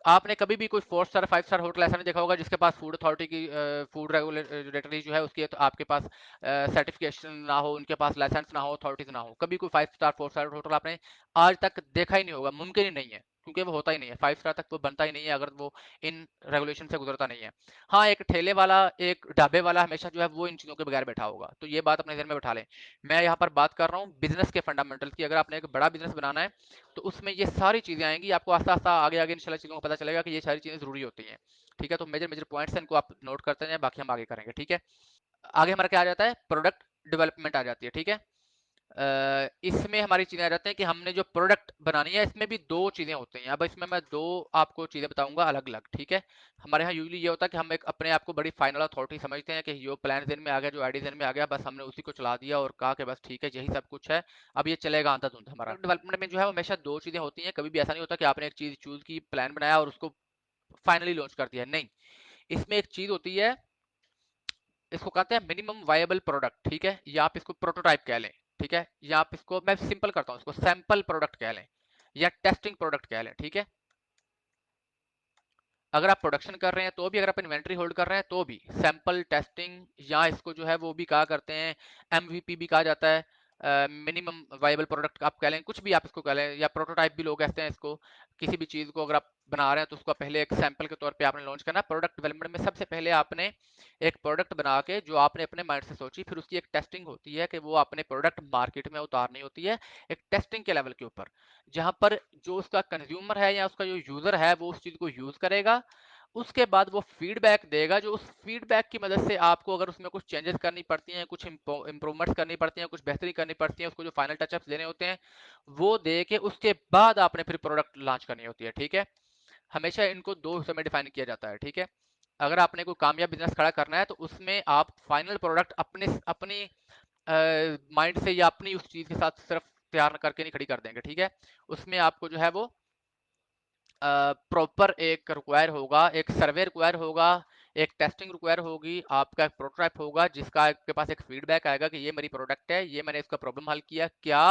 आपने कभी भी कोई 4 स्टार 5 स्टार होटल ऐसा नहीं देखा होगा जिसके पास फूड अथॉरिटी की, फूड रेगुलेटरी जो है उसकी, तो आपके पास सर्टिफिकेशन ना हो, उनके पास लाइसेंस ना हो, अथॉरिटीज ना हो। कभी कोई 5 स्टार 4 स्टार होटल आपने आज तक देखा ही नहीं होगा, मुमकिन ही नहीं है, क्योंकि वो होता ही नहीं है। 5 स्टार तक वो बनता ही नहीं है अगर वो इन रेगुलेशन से गुजरता नहीं है। हाँ, एक ठेले वाला, एक ढाबे वाला हमेशा जो है वो इन चीज़ों के बगैर बैठा होगा, तो ये बात अपने ध्यान में बैठा लें। मैं यहाँ पर बात कर रहा हूँ बिजनेस के फंडामेंटल्स की। अगर आपने एक बड़ा बिजनेस बनाना है तो उसमें ये सारी चीज़ें आएंगी, आपको आस्ता आस्ता आगे आगे इंशाल्लाह चीज़ों को पता चलेगा कि ये सारी चीज़ें ज़रूरी होती हैं। ठीक है, तो मेजर मेजर पॉइंट्स हैं, इनको आप नोट करते हैं, बाकी हम आगे करेंगे। ठीक है, आगे हमारा क्या आ जाता है, प्रोडक्ट डेवलपमेंट आ जाती है। ठीक है, इसमें हमारी चीज़ें आ जाती हैं कि हमने जो प्रोडक्ट बनानी है, इसमें भी 2 चीज़ें होती हैं। अब इसमें मैं 2 आपको चीज़ें बताऊँगा अलग-अलग, ठीक है? हमारे यहाँ यूजुअली ये होता है कि हम एक अपने आप को बड़ी फाइनल अथॉरिटी समझते हैं कि जो प्लान ज़हन में आ गया, जो आइडिया ज़हन में आ गया, बस हमने उसी को चला दिया और कहा कि बस ठीक है, यही सब कुछ है, अब ये चलेगा अंधाधुंध हमारा। डेवलपमेंट में जो है वो हमेशा 2 चीज़ें होती हैं, कभी भी ऐसा नहीं होता कि आपने एक चीज़ चूज़ की, प्लान बनाया और उसको फाइनली लॉन्च कर दिया, नहीं। इसमें एक चीज़ होती है, इसको कहते हैं मिनिमम वायबल प्रोडक्ट, ठीक है? या आप इसको प्रोटोटाइप कह लें, ठीक है? या आप इसको, मैं सिंपल करता हूँ, इसको सैंपल प्रोडक्ट कह लें या टेस्टिंग प्रोडक्ट कह लें, ठीक है? अगर आप प्रोडक्शन कर रहे हैं तो भी, अगर आप इन्वेंट्री होल्ड कर रहे हैं तो भी, सैंपल टेस्टिंग या इसको जो है वो भी कहा करते हैं, एमवीपी भी कहा जाता है, मिनिमम वायबल प्रोडक्ट आप कह लें, कुछ भी आप इसको कह लें, या प्रोटोटाइप भी लोग कहते हैं इसको। किसी भी चीज़ को अगर आप बना रहे हैं तो उसको पहले एक सैंपल के तौर पे आपने लॉन्च करना। प्रोडक्ट डेवलपमेंट में सबसे पहले आपने एक प्रोडक्ट बना के, जो आपने अपने माइंड से सोची, फिर उसकी एक टेस्टिंग होती है कि वो आपने प्रोडक्ट मार्केट में उतारनी होती है, एक टेस्टिंग के लेवल के ऊपर, जहां पर जो उसका कंज्यूमर है या उसका जो यूजर है वो उस चीज को यूज करेगा। उसके बाद वो फीडबैक देगा, जो उस फीडबैक की मदद से आपको अगर उसमें कुछ चेंजेस करनी पड़ती हैं, कुछ इंप्रूवमेंट्स करनी पड़ती हैं, कुछ बेहतरी करनी पड़ती है, उसको जो फाइनल टचअप्स देने होते हैं वो दे के उसके बाद आपने फिर प्रोडक्ट लॉन्च करनी होती है, ठीक है? हमेशा इनको 2 हिस्सों में डिफाइन किया जाता है, ठीक है? अगर आपने कोई कामयाब बिजनेस खड़ा करना है तो उसमें आप फाइनल प्रोडक्ट अपने अपनी माइंड से या अपनी उस चीज के साथ सिर्फ तैयार करके नहीं खड़ी कर देंगे, ठीक है? उसमें आपको जो है वो प्रॉपर एक रिक्वायर होगा, एक सर्वे रिक्वायर होगा, एक टेस्टिंग रिक्वायर होगी, आपका एक प्रोटोटाइप होगा जिसका आपके पास एक फीडबैक आएगा कि ये मेरी प्रोडक्ट है, ये मैंने इसका प्रॉब्लम हल किया, क्या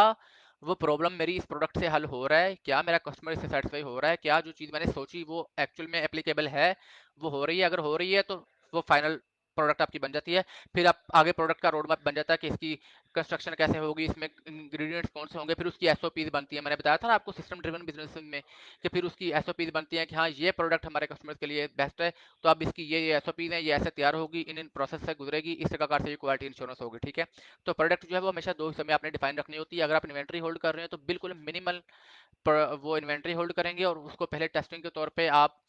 वो प्रॉब्लम मेरी इस प्रोडक्ट से हल हो रहा है, क्या मेरा कस्टमर इससे सेटिस्फाई हो रहा है, क्या जो चीज़ मैंने सोची वो एक्चुअल में एप्लीकेबल है, वो हो रही है, अगर हो रही है तो वो फाइनल प्रोडक्ट आपकी बन जाती है। फिर आप आगे प्रोडक्ट का रोड मैप बन जाता है कि इसकी कंस्ट्रक्शन कैसे होगी, इसमें इंग्रेडिएंट्स कौन से होंगे, फिर उसकी एसओपीज बनती है। मैंने बताया था ना आपको सिस्टम ड्रिवन बिजनेस में कि फिर उसकी एसओपीज बनती है कि हाँ ये प्रोडक्ट हमारे कस्टमर्स के लिए बेस्ट है, तो अब इसकी ये एसओपीज है, ये ऐसे तैयार होगी, इन प्रोसेस से गुजरेगी, इस प्रकार से ये क्वालिटी इंश्योरेंस होगी, ठीक है? तो प्रोडक्ट जो है वो हमेशा 2 हिस्सों में आपने डिफाइन रखनी होती है। अगर आप इन्वेंट्री होल्ड कर रहे हैं तो बिल्कुल मिनिमल वो इन्वेंट्री होल्ड करेंगे और उसको पहले टेस्टिंग के तौर पे आप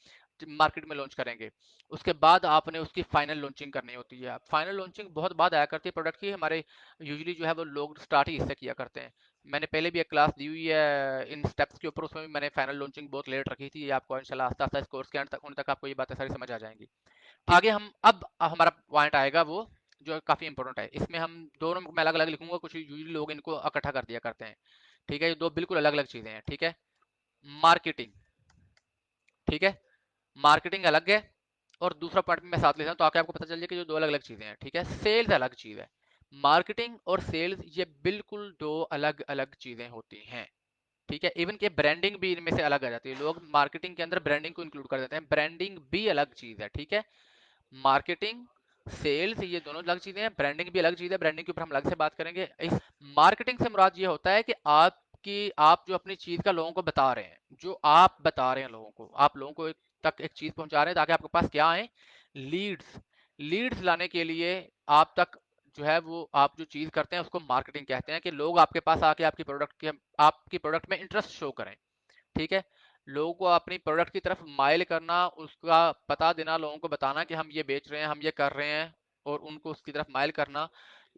मार्केट में लॉन्च करेंगे। उसके बाद आपने उसकी फाइनल लॉन्चिंग करनी होती है। फाइनल लॉन्चिंग बहुत बाद आया करती है प्रोडक्ट की, हमारे यूजुअली जो है वो लोग स्टार्ट ही इससे किया करते हैं। मैंने पहले भी एक क्लास दी हुई है इन स्टेप्स के ऊपर, उसमें भी मैंने फाइनल लॉन्चिंग बहुत लेट रखी थी। ये आपको इंशाल्लाह आस्ता आस्ता इस कोर्स के अंत तक होने तक आपको ये बातें सारी समझ आ जाएंगी। आगे हम अब हमारा पॉइंट आएगा वो जो काफी इंपॉर्टेंट है। इसमें हम दोनों में अलग अलग लिखूंगा, कुछ यूजुअली लोग इनको इकट्ठा कर दिया करते हैं, ठीक है? ये दो बिल्कुल अलग अलग चीजें हैं, ठीक है? मार्केटिंग, ठीक है? मार्केटिंग अलग है, और दूसरा पॉइंट मैं साथ लेता हूं ताकि आपको पता चल जाए कि जो दो अलग अलग चीजें हैं, ठीक है? सेल्स अलग चीज है, मार्केटिंग और सेल्स ये बिल्कुल दो अलग अलग चीजें होती हैं, ठीक है? इवन के ब्रांडिंग भी इनमें से अलग आ जाती है। लोग मार्केटिंग के अंदर ब्रांडिंग को इंक्लूड कर देते हैं, ब्रांडिंग भी अलग चीज है, ठीक है? मार्केटिंग, सेल्स ये दोनों अलग चीजें हैं, ब्रांडिंग भी अलग चीज है, ब्रांडिंग के ऊपर हम अलग से बात करेंगे। इस मार्केटिंग से मुराद ये होता है कि आप जो अपनी चीज का लोगों को बता रहे हैं, जो आप बता रहे हैं लोगों को, आप लोगों को तक एक चीज पहुंचा रहे हैं ताकि आपके पास क्या आए, लीड्स। लीड्स लाने के लिए आप तक जो है वो आप जो चीज करते हैं उसको मार्केटिंग कहते हैं, कि लोग आपके पास आके आपकी प्रोडक्ट में इंटरेस्ट शो करें, ठीक है? लोगों को अपनी प्रोडक्ट की तरफ माइल करना, उसका पता देना, लोगों को बताना कि हम ये बेच रहे हैं, हम ये कर रहे हैं, और उनको उसकी तरफ माइल करना,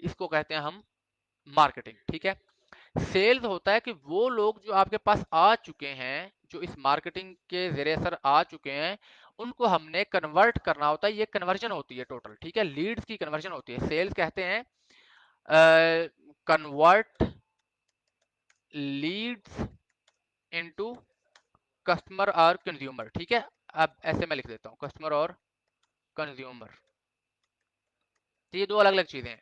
इसको कहते हैं हम मार्केटिंग, ठीक है? सेल्स होता है कि वो लोग जो आपके पास आ चुके हैं, जो इस मार्केटिंग के जरिए सर आ चुके हैं, उनको हमने कन्वर्ट करना होता है। ये कन्वर्जन होती है टोटल, ठीक है? लीड्स की कन्वर्जन होती है। सेल्स कहते हैं कन्वर्ट लीड्स इनटू कस्टमर और कंज्यूमर, ठीक है? अब ऐसे मैं लिख देता हूँ, कस्टमर और कंज्यूमर, तो ये दो अलग अलग चीजें हैं,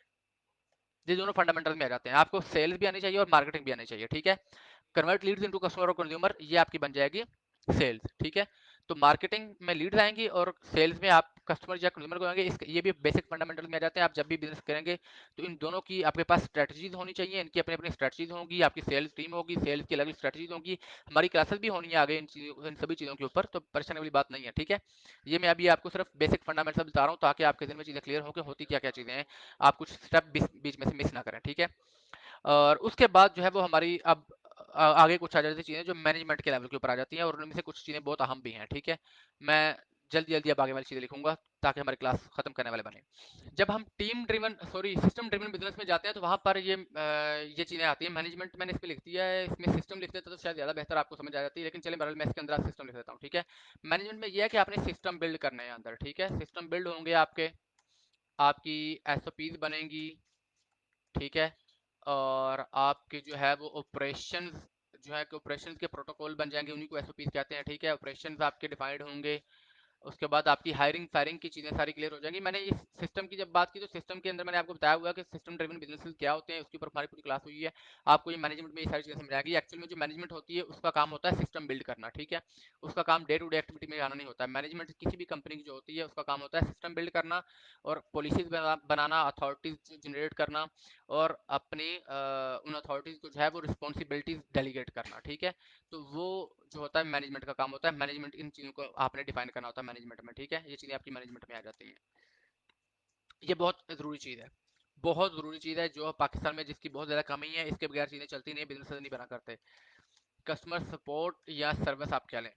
ये दोनों फंडामेंटल में आ जाते हैं। आपको सेल्स भी आनी चाहिए और मार्केटिंग भी आनी चाहिए, ठीक है? कन्वर्ट लीड्स इनटू कस्टमर और कंज्यूमर, ये आपकी बन जाएगी सेल्स, ठीक है? तो मार्केटिंग में लीड्स आएंगी और सेल्स में आप कस्टमर या कंज्यूमर को आएंगे। ये भी बेसिक फंडामेंटल में आ जाते हैं। आप जब भी बिजनेस करेंगे तो इन दोनों की आपके पास स्ट्रेटजीज होनी चाहिए, इनकी अपनी अपनी स्ट्रेटजीज होंगी, आपकी सेल्स टीम होगी, सेल्स की अलग अलग स्ट्रेटजीज होंगी। हमारी क्लासेस भी होनी है आगे इन सभी चीज़ों के ऊपर, तो परेशानी वाली बात नहीं है, ठीक है? ये मैं अभी आपको सिर्फ बेसिक फंडामेंटल बता रहा हूँ ताकि आपके दिन में चीज़ें क्लियर हो कि होती क्या क्या चीज़ें हैं, आप कुछ स्टेप बीच में से मिस ना करें, ठीक है? और उसके बाद जो है वो हमारी अब आगे कुछ आ जाती चीज़ें जो मैनेजमेंट के लेवल के ऊपर आ जाती हैं, और उनमें से कुछ चीज़ें बहुत अहम भी हैं, ठीक है? मैं जल्दी जल्दी अब आगे वाली चीज़ें लिखूंगा ताकि हमारी क्लास खत्म करने वाले बने। जब हम सिस्टम ड्रिवन बिजनेस में जाते हैं तो वहाँ पर ये चीज़ें आती हैं। मैनेजमेंट मैंने इसमें लिख दिया है, इसमें सिस्टम लिख देता तो शायद ज़्यादा बेहतर आपको समझ आ जाती है, लेकिन चलिए बहरहाल मैं इसके अंदर सिस्टम लिख देता हूँ, ठीक है। मैनेजमेंट में ये है कि आपने सिस्टम बिल्ड करने हैं अंदर, ठीक है। सिस्टम बिल्ड होंगे आपके, आपकी एसओपीज बनेंगी, ठीक है। और आपके जो है वो ऑपरेशंस जो है कि ऑपरेशंस के प्रोटोकॉल बन जाएंगे, उन्हीं को एसओपीज कहते हैं, ठीक है। ऑपरेशंस आपके डिफाइंड होंगे। उसके बाद आपकी हायरिंग फायरिंग की चीज़ें सारी क्लियर हो जाएंगी। मैंने इस सिस्टम की जब बात की तो सिस्टम के अंदर मैंने आपको बताया हुआ कि सिस्टम ड्रिवन बिजनेसेस क्या होते हैं, उसके ऊपर हमारी पूरी क्लास हुई है। आपको ये मैनेजमेंट में ये सारी चीज़ें समझ आएगी। एक्चुअल में जो मैनेजमेंट होती है उसका काम होता है सिस्टम बिल्ड करना, ठीक है। उसका काम डे टू डे एक्टिविटी में आना नहीं होता है। मैनेजमेंट किसी भी कंपनी की जो होती है उसका काम होता है सिस्टम बिल्ड करना और पॉलिसीज बनाना, अथॉरिटीज जनरेट करना और अपनी उन अथॉरिटीज को जो है वो रिस्पॉन्सिबिलिटीज डेलीगेट करना, ठीक है। तो वो जो होता है मैनेजमेंट का काम होता है। मैनेजमेंट इन चीज़ों को आपने डिफाइन करना होता है मैनेजमेंट में, ठीक है। ये चीज़ें आपकी मैनेजमेंट में आ जाती हैं। ये बहुत ज़रूरी चीज़ है, बहुत ज़रूरी चीज़ है जो पाकिस्तान में जिसकी बहुत ज़्यादा कमी है। इसके बगैर चीज़ें चलती नहीं, बिजनेस नहीं बना करते। कस्टमर सपोर्ट या सर्विस आप क्या लें,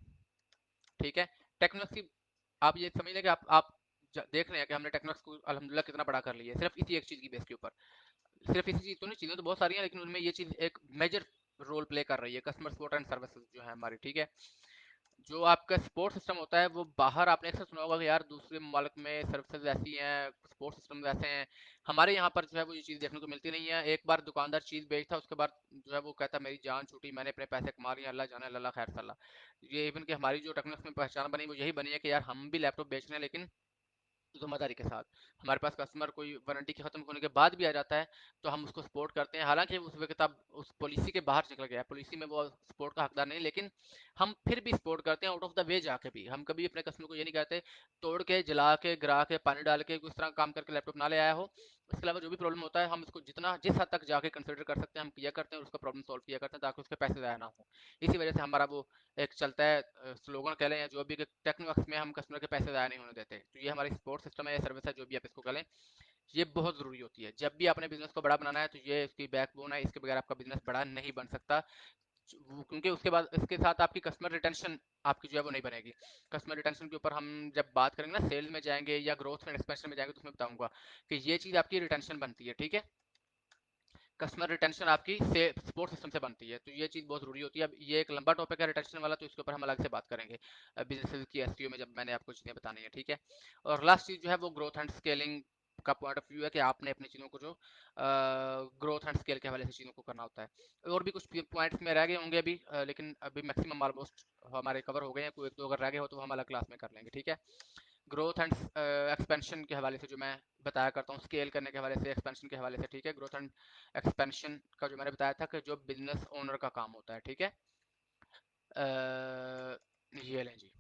ठीक है। टेक्नोलॉजी आप ये समझ लें कि आप देख रहे हैं कि हमने टेक्नोलॉजी को अल्हम्दुलिल्लाह कितना बड़ा कर लिया है सिर्फ इसी एक चीज़ की बेस के ऊपर। सिर्फ इसी चीज़ तो नहीं, चीज़ें तो बहुत सारी हैं लेकिन उनमें ये चीज़ एक मेजर रोल प्ले कर रही है, कस्टमर सपोर्ट एंड सर्विसेज जो है हमारी, ठीक है। जो आपका सपोर्ट सिस्टम होता है वो बाहर आपने अक्सर सुना होगा कि यार दूसरे मुल्क में सर्विसेज ऐसी हैं, सपोर्ट सिस्टम ऐसे हैं। हमारे यहाँ पर जो है वो ये चीज़ देखने को मिलती नहीं है। एक बार दुकानदार चीज़ बेचता, उसके बाद जो है वो कहता मेरी जान छूटी, मैंने अपने पैसे कमा लिए, अल्लाह जाने अल्लाह खैर सल्ला। ये इवन कि हमारी जो टेक्नोलॉजी में पहचान बनी वो यही बनी है कि यार हम भी लैपटॉप बेच रहे हैं लेकिन ज़िम्मेदारी के साथ। हमारे पास कस्टमर कोई वारंटी के खत्म होने के बाद भी आ जाता है तो हम उसको सपोर्ट करते हैं, हालांकि उस वक्त अब उस पॉलिसी के बाहर निकल गया है, पॉलिसी में वो सपोर्ट का हकदार नहीं, लेकिन हम फिर भी सपोर्ट करते हैं आउट ऑफ द वे जाके भी। हम कभी अपने कस्टमर को ये नहीं कहते तोड़ के जला के गिरा के पानी डाल के उस तरह काम करके लैपटॉप ना ले आया हो। इसके अलावा जो भी प्रॉब्लम होता है हम उसको जितना जिस हद तक जाके कंसिडर कर सकते हैं हम किया करते हैं और उसका प्रॉब्लम सॉल्व किया करते हैं ताकि उसके पैसे ज़ाया ना हो। इसी वजह से हमारा वो एक चलता है स्लोगन कह लें या जो भी, टेक्नोवर्क्स में हम कस्टमर के पैसे ज़ाया नहीं होने देते। तो ये हमारी सपोर्ट सिस्टम है या सर्विस है जो भी आप इसको कह लें, ये बहुत ज़रूरी होती है। जब भी आपने बिजनेस को बड़ा बनाना है तो ये इसकी बैकबोन है, इसके बगैर आपका बिजनेस बड़ा नहीं बन सकता। क्योंकि उसके बाद इसके साथ आपकी कस्टमर रिटेंशन आपकी जो है वो नहीं बनेगी। कस्टमर रिटेंशन के ऊपर हम जब बात करेंगे ना, सेल में जाएंगे या ग्रोथ एंड एक्सपेंशन में जाएंगे तो उसमें बताऊंगा कि ये चीज़ आपकी रिटेंशन बनती है, ठीक है। कस्टमर रिटेंशन आपकी से सपोर्ट सिस्टम से बनती है, तो ये चीज़ बहुत ज़रूरी होती है। अब ये एक लंबा टॉपिक है रिटेंशन वाला, तो इसके ऊपर हम अलग से बात करेंगे बिजनेस की एसईओ में जब मैंने आपको चीज़ें बतानी है, ठीक है। और लास्ट चीज़ जो है वो ग्रोथ एंड स्केलिंग का पॉइंट ऑफ व्यू है कि आपने अपनी चीज़ों को जो ग्रोथ एंड स्केल के हवाले से चीज़ों को करना होता है। और भी कुछ पॉइंट्स में रह गए होंगे अभी, लेकिन अभी मैक्सिमम ऑलमोस्ट हमारे कवर हो गए हैं। कोई एक दो अगर रह गए हो तो हम अलग क्लास में कर लेंगे, ठीक है। ग्रोथ एंड एक्सपेंशन के हवाले से जो मैं बताया करता हूँ, स्केल करने के हवाले से, एक्सपेंशन के हवाले से, ठीक है। ग्रोथ एंड एक्सपेंशन का जो मैंने बताया था कि जो बिजनेस ओनर का काम होता है, ठीक है। ये लें जी,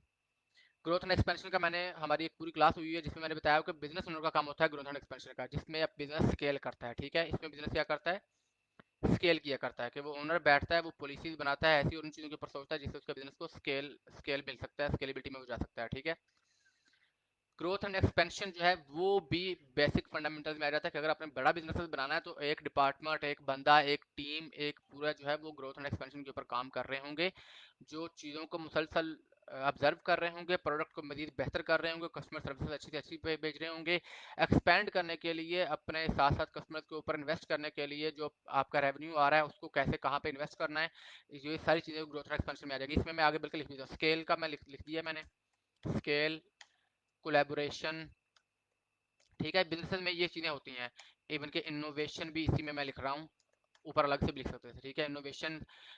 ग्रोथ एंड एक्सपेंशन का मैंने हमारी एक पूरी क्लास हुई है जिसमें मैंने बताया कि बिजनेस ओनर का काम होता है ग्रोथ एंड एक्सपेंशन का, जिसमें अब बिजनेस स्केल करता है, ठीक है। इसमें बिजनेस क्या करता है, स्केल किया करता है कि वो ओनर बैठता है, वो पॉलिसीज बनाता है ऐसी, और उन चीज़ों के ऊपर सोचता है जिससे उसके बिजनेस को स्केल स्केल मिल सकता है, स्केलेबिलिटी में हो जा सकता है, ठीक है। ग्रोथ एंड एक्सपेंशन जो है वो भी बेसिक फंडामेंटल्स में आ जाता है कि अगर आपने बड़ा बिजनेस बनाना है तो एक डिपार्टमेंट, एक बंदा, एक टीम, एक पूरा जो है वो ग्रोथ एंड एक्सपेंशन के ऊपर काम कर रहे होंगे, जो चीज़ों को मुसलसल ऑब्जर्व कर रहे होंगे, प्रोडक्ट को मजीद बेहतर कर रहे होंगे, कस्टमर सर्विस अच्छी से अच्छी पे भेज रहे होंगे, एक्सपेंड करने के लिए अपने साथ साथ कस्टमर के ऊपर इन्वेस्ट करने के लिए जो आपका रेवेन्यू आ रहा है उसको कैसे कहाँ पे इन्वेस्ट करना है, ये सारी चीज़ें ग्रोथ एंड एक्सपेंशन में आ जाएगी। इसमें मैं आगे बल्कि लिख दीजिए स्केल का, मैं लिख दिया मैंने, स्केल, कोलैबोरेशन, ठीक है। बिजनेस में ये चीज़ें होती हैं। इवन के इनोवेशन भी इसी में मैं लिख रहा हूँ, ऊपर अलग से भी लिख सकते थे, ठीक है। इनोवेशन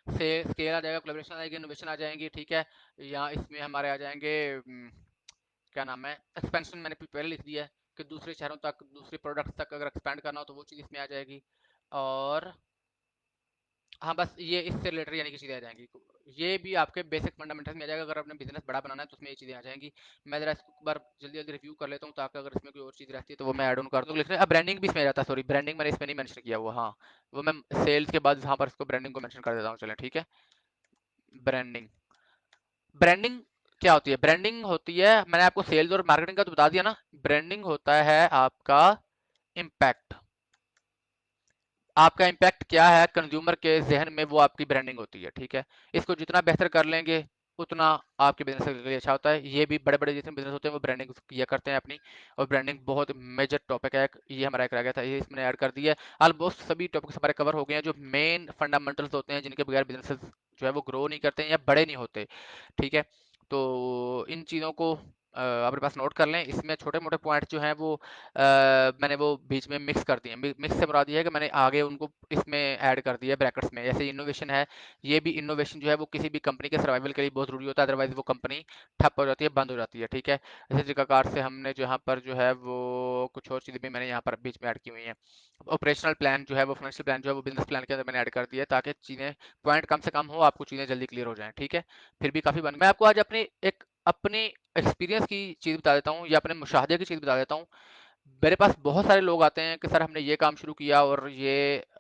से स्केल आ जाएगा, कोलैबोरेशन आ जाएगी, इनोवेशन आ जाएंगी, ठीक है। या इसमें हमारे आ जाएंगे क्या नाम है, एक्सपेंशन मैंने पहले लिख दिया है कि दूसरे शहरों तक, दूसरे प्रोडक्ट्स तक अगर एक्सपेंड करना हो तो वो चीज़ इसमें आ जाएगी। और हाँ, बस ये इससे रिलेटेड यानी कि चीज़ें आ जाएंगी। ये भी आपके बेसिक फंडामेंटल्स में आ जाएगा। अगर आपने बिजनेस बड़ा बनाना है तो उसमें ये चीज़ें आ जाएंगी। मैं जरा इसको एक बार जल्दी जल्दी रिव्यू कर लेता हूँ ताकि अगर इसमें कोई और चीज़ रहती है तो वो मैं ऐड ऑन कर दूँ। लिख रहे हैं, अब ब्रांडिंग भी इसमें आ जाता है, सॉरी ब्रांडिंग मैंने इसमें नहीं मेंशन किया हुआ, हाँ वो मैं सेल्स के बाद यहाँ पर इसको ब्रांडिंग को मेंशन कर देता हूँ, चलें ठीक है। ब्रांडिंग, ब्रांडिंग क्या होती है, ब्रांडिंग होती है, मैंने आपको सेल्स और मार्केटिंग का तो बता दिया ना। ब्रांडिंग होता है आपका इम्पैक्ट, आपका इम्पैक्ट क्या है कंज्यूमर के जहन में, वो आपकी ब्रांडिंग होती है, ठीक है। इसको जितना बेहतर कर लेंगे उतना आपके बिजनेस के लिए अच्छा होता है। ये भी बड़े-बड़े जितने बिजनेस होते हैं वो ब्रांडिंग किया करते हैं अपनी, और ब्रांडिंग बहुत मेजर टॉपिक है ये हमारा एक रह गया था, ये इसमें ऐड कर दिया है। ऑलमोस्ट सभी टॉपिक्स हमारे कवर हो गए हैं जो मेन फंडामेंटल्स होते हैं जिनके बगैर बिजनेसेस जो है वो ग्रो नहीं करते हैं या बड़े नहीं होते। ठीक है, तो इन चीज़ों को अपने पास नोट कर लें। इसमें छोटे-मोटे पॉइंट जो हैं वो मैंने वो बीच में मिक्स कर दिए हैं। मिक्स से मुराद ये है कि मैंने आगे उनको इसमें ऐड कर दिया है ब्रैकेट्स में। जैसे इनोवेशन है, ये भी इनोवेशन जो है वो किसी भी कंपनी के सर्वाइवल के लिए बहुत ज़रूरी होता है, अदरवाइज़ वो कंपनी ठप हो जाती है, बंद हो जाती है। ठीक है, इसी तरीक़ाकार से हमने जहाँ पर जो है वो कुछ और चीज़ें भी मैंने यहाँ पर बीच में ऐड की हुई हैं। ऑपरेशनल प्लान जो है वो, फाइनेंशियल प्लान जो है वो बिजनेस प्लान के अंदर मैंने ऐड कर दिया है, ताकि चीज़ें पॉइंट कम से कम हो, आपको चीज़ें जल्दी क्लियर हो जाएँ। ठीक है, फिर भी काफ़ी बन मैं आपको आज अपनी एक्सपीरियंस की चीज़ बता देता हूँ या अपने मुशाहदे की चीज़ बता देता हूँ। मेरे पास बहुत सारे लोग आते हैं कि सर हमने ये काम शुरू किया और ये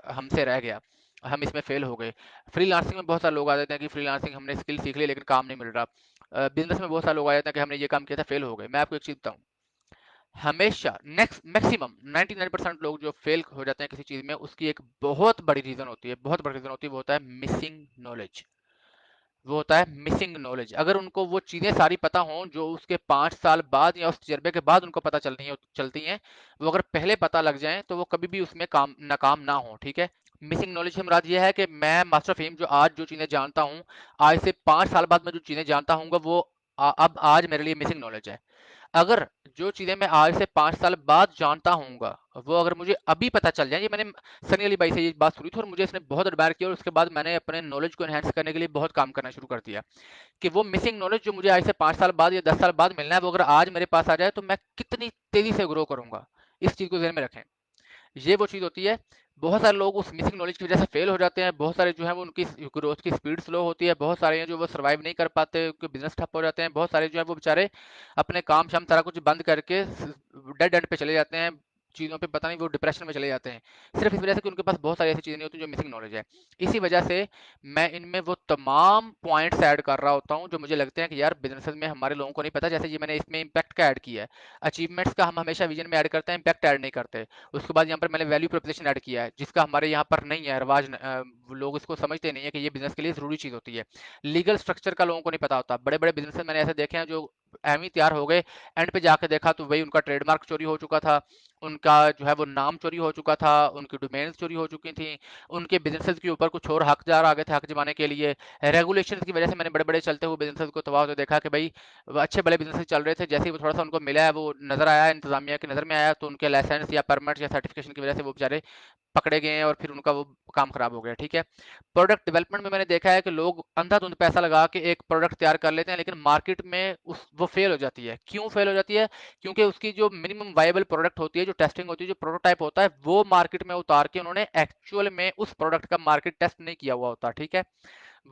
हमसे रह गया, हम इसमें फेल हो गए। फ्रीलांसिंग में बहुत सारे लोग आ जाते हैं कि फ्रीलांसिंग हमने स्किल सीख ली लेकिन काम नहीं मिल रहा। बिजनेस में बहुत सारे लोग आ जाते हैं कि हमने ये काम किया था, फेल हो गए। मैं आपको एक चीज़ बताऊँ, हमेशा नेक्स्ट मैक्सिमम 99% लोग जो फेल हो जाते हैं किसी चीज़ में, उसकी एक बहुत बड़ी रीज़न होती है, बहुत बड़ी रीज़न होती है, वो होता है मिसिंग नॉलेज। वो होता है मिसिंग नॉलेज। अगर उनको वो चीज़ें सारी पता हों जो उसके 5 साल बाद या उस तजर्बे के बाद उनको पता चलती हैं, वो अगर पहले पता लग जाएँ तो वो कभी भी उसमें नाकाम ना हो। ठीक है, मिसिंग नॉलेज से मुराद ये है कि मैं मास्टर फ़हीम जो आज जो चीज़ें जानता हूँ, आज से 5 साल बाद मैं जो चीज़ें जानता हूँगा वो अब आज मेरे लिए मिसिंग नॉलेज है। अगर जो चीज़ें मैं आज से 5 साल बाद जानता हूँगा, वो अगर मुझे अभी पता चल जाए, ये मैंने सनी अली भाई से ये बात सुनी थी और मुझे इसने बहुत एडमायर किया, और उसके बाद मैंने अपने नॉलेज को एनहांस करने के लिए बहुत काम करना शुरू कर दिया कि वो मिसिंग नॉलेज जो मुझे आज से 5 साल बाद या 10 साल बाद मिलना है, वो अगर आज मेरे पास आ जाए तो मैं कितनी तेज़ी से ग्रो करूँगा। इस चीज़ को ज़हन में रखें। ये वो चीज़ होती है। बहुत सारे लोग उस मिसिंग नॉलेज की वजह से फेल हो जाते हैं, बहुत सारे जो हैं वो उनकी ग्रोथ की स्पीड स्लो होती है, बहुत सारे हैं जो वो सर्वाइव नहीं कर पाते, उनके बिजनेस ठप हो जाते हैं, बहुत सारे जो है वो बेचारे अपने काम शाम सारा कुछ बंद करके डेड एंड पे चले जाते हैं, चीज़ों पे पता नहीं वो डिप्रेशन में चले जाते हैं, सिर्फ इस वजह से कि उनके पास बहुत सारी ऐसी चीज़ें नहीं होती जो मिसिंग नॉलेज है। इसी वजह से मैं इनमें वो तमाम पॉइंट्स ऐड कर रहा होता हूँ जो मुझे लगते हैं कि यार बिजनेस में हमारे लोगों को नहीं पता। जैसे ये मैंने इसमें इम्पैक्ट का ऐड किया है, अचीवमेंट्स का हम हमेशा विजन में ऐड करते हैं, इम्पैक्ट ऐड नहीं करते। उसके बाद यहाँ पर मैंने वैल्यू प्रोपोज़िशन ऐड किया है, जिसका हमारे यहाँ पर नहीं है रिवाज। लोग इसको समझते नहीं है कि ये बिजनेस के लिए ज़रूरी चीज़ होती है। लीगल स्ट्रक्चर का लोगों को नहीं पता होता। बड़े-बड़े बिजनेस मैंने ऐसे देखे हैं जो एवें ही तैयार हो गए, एंड पे जाके देखा तो वही उनका ट्रेडमार्क चोरी हो चुका था, उनका जो है वो नाम चोरी हो चुका था, उनकी डोमेन्स चोरी हो चुकी थी, उनके बिजनेसेस के ऊपर कुछ और हकदार आ गए थे हक जमाने के लिए। रेगुलेशंस की वजह से मैंने बड़े-बड़े चलते हुए बिजनेसेस को तबाह होते देखा कि भाई अच्छे बड़े बिजनेस चल रहे थे, जैसे ही वो थोड़ा-सा उनको मिला है, वो नज़र आया, इंतज़ामिया की नज़र में आया, तो उनके लाइसेंस या परमिट या सर्टिफिकेशन की वजह से वो बेचारे पकड़े गए हैं और फिर उनका वो काम खराब हो गया। ठीक है, प्रोडक्ट डेवलपमेंट में मैंने देखा है कि लोग अंधाधुंध पैसा लगा के एक प्रोडक्ट तैयार कर लेते हैं, लेकिन मार्केट में वो फेल हो जाती है। क्यों फेल हो जाती है? क्योंकि उसकी जो मिनिमम वायबल प्रोडक्ट होती है, जो टेस्टिंग होती है, जो प्रोटोटाइप होता है, वो मार्केट में उतार के उन्होंने एक्चुअल में उस प्रोडक्ट का मार्केट टेस्ट नहीं किया हुआ होता। ठीक है,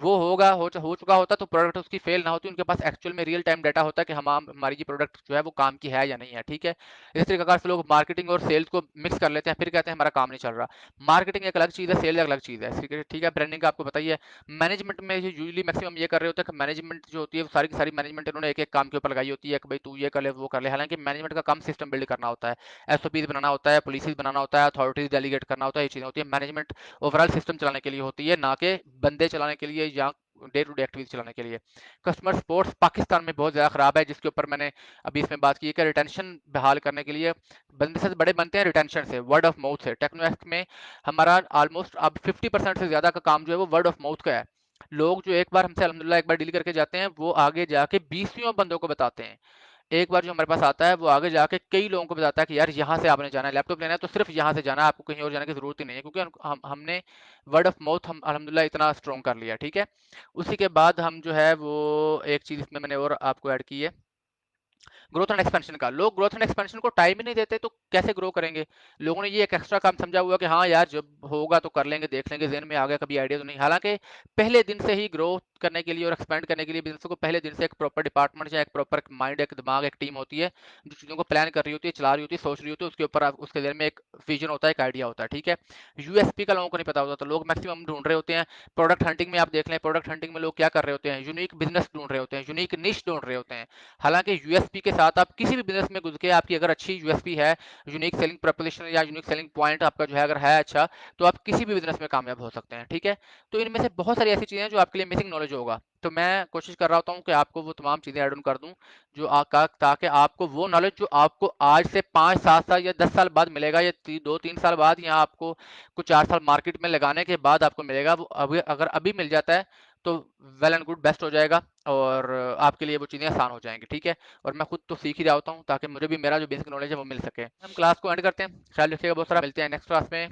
वो हो चुका होता तो प्रोडक्ट उसकी फेल ना होती, उनके पास एक्चुअल में रियल टाइम डाटा होता है कि हमारी ये प्रोडक्ट जो है वो काम की है या नहीं है। ठीक है, इस तरीके से लोग मार्केटिंग और सेल्स को मिक्स कर लेते हैं, फिर कहते हैं हमारा काम नहीं चल रहा। मार्केटिंग एक अलग चीज़ है, सेल एक अलग चीज़ है। ठीक है, ब्रांडिंग का आपको बताइए। मैनेजमेंट में यूजली मैक्सिमम ये कर रहे होते हैं कि मैनेजमेंट जो होती है वो सारी की सारी मैनेजमेंट इन्होंने एक एक काम के ऊपर लगाई होती है कि भाई तू ये कर ले वो कर ले। हालांकि मैनेजमेंट का काम सिस्टम बिल्ड करना होता है, एसओपीज बनाना होता है, पॉलिसीज बनाना होता है, अथॉरिटीज डेलीगेट करना होता है, ये चीज़ें होती है। मैनेजमेंट ओवरऑल सिस्टम चलाने के लिए होती है, ना कि बंदे चलाने के लिए या डे टू डे एक्टिविटी चलाने के लिए। कस्टमर सपोर्ट्स पाकिस्तान में बहुत ज़्यादा ख़राब है, जिसके ऊपर मैंने अभी इसमें बात की है कि रिटेंशन बहाल करने के लिए बंदे से बड़े बनते हैं रिटेंशन से, वर्ड ऑफ माउथ से। टेक्नोएक्ट में हमारा ऑलमोस्ट अब 50% से ज़्यादा का काम जो है वो वर्ड ऑफ माउथ का है। लोग जो एक बार हमसे अल्हम्दुलिल्लाह एक बार डील करके जाते हैं, वो आगे जाके 20 बंदों को बताते हैं। एक बार जो हमारे पास आता है वो आगे जाके कई लोगों को बताता है कि यार यहाँ से आपने जाना है, लैपटॉप लेना है तो सिर्फ यहाँ से जाना है, आपको कहीं और जाने की जरूरत ही नहीं है, क्योंकि हमने वर्ड ऑफ माउथ हम अल्हम्दुलिल्लाह इतना स्ट्रॉन्ग कर लिया। ठीक है, उसी के बाद हम जो है वो एक चीज़ इसमें मैंने और आपको ऐड की है, ग्रोथ एंड एक्सपेंशन का। लोग ग्रोथ एंड एक्सपेंशन को टाइम ही नहीं देते तो कैसे ग्रो करेंगे? लोगों ने ये एक एक्स्ट्रा काम समझा हुआ कि हाँ यार जब होगा तो कर लेंगे, देख लेंगे, ज़हन में आ गया, कभी आइडिया तो नहीं। हालांकि पहले दिन से ही ग्रोथ करने के लिए और एक्सपेंड करने के लिए बिजनेस को पहले दिन से एक प्रॉपर डिपार्टमेंट या एक प्रॉपर माइंड, एक दिमाग, एक टीम होती है जो चीज़ों को प्लान कर रही होती है, चला रही होती है, सोच रही होती है, उसके ऊपर उसके ज़हन में एक विजन होता है, एक आइडिया होता है। ठीक है, यूएसपी का लोगों को नहीं पता होता, तो लोग मैक्सिमम ढूंढ रहे होते हैं। प्रोडक्ट हंटिंग में आप देख लें, प्रोडक्ट हंटिंग में लोग क्या कर रहे होते हैं? यूनिक बिजनेस ढूंढ रहे होते हैं, यूनिक निश ढूंढ रहे होते हैं। हालांकि यूएसपी के साथ आप किसी भी बिजनेस में घुस के आपकी अगर अच्छी यूएसपी है, यूनिक सेलिंग प्रोपोजिशन या यूनिक सेलिंग पॉइंट आपका जो है अगर है अच्छा, तो आप किसी भी बिजनेस में कामयाब हो सकते हैं। ठीक है, तो इनमें से बहुत सारी ऐसी चीज़ें हैं जो आपके लिए मिसिंग नॉलेज होगा, तो मैं कोशिश कर रहा होता हूँ कि आपको वो तमाम चीज़ें ऐड ऑन कर दूँ जो ताकि आपको वो नॉलेज जो आपको आज से 5-7 साल या 10 साल बाद मिलेगा, या 2-3 साल बाद, या आपको कुछ 4 साल मार्केट में लगाने के बाद आपको मिलेगा, वो अभी अगर अभी मिल जाता है तो वेल एंड गुड, बेस्ट हो जाएगा, और आपके लिए वो चीज़ें आसान हो जाएंगी। ठीक है, और मैं खुद तो सीख ही रहा होता हूँ ताकि मुझे भी मेरा जो बेसिक नॉलेज है वो मिल सके। हम क्लास को एंड करते हैं, ख्याल रखिएगा, बहुत सारा मिलते हैं नेक्स्ट क्लास में।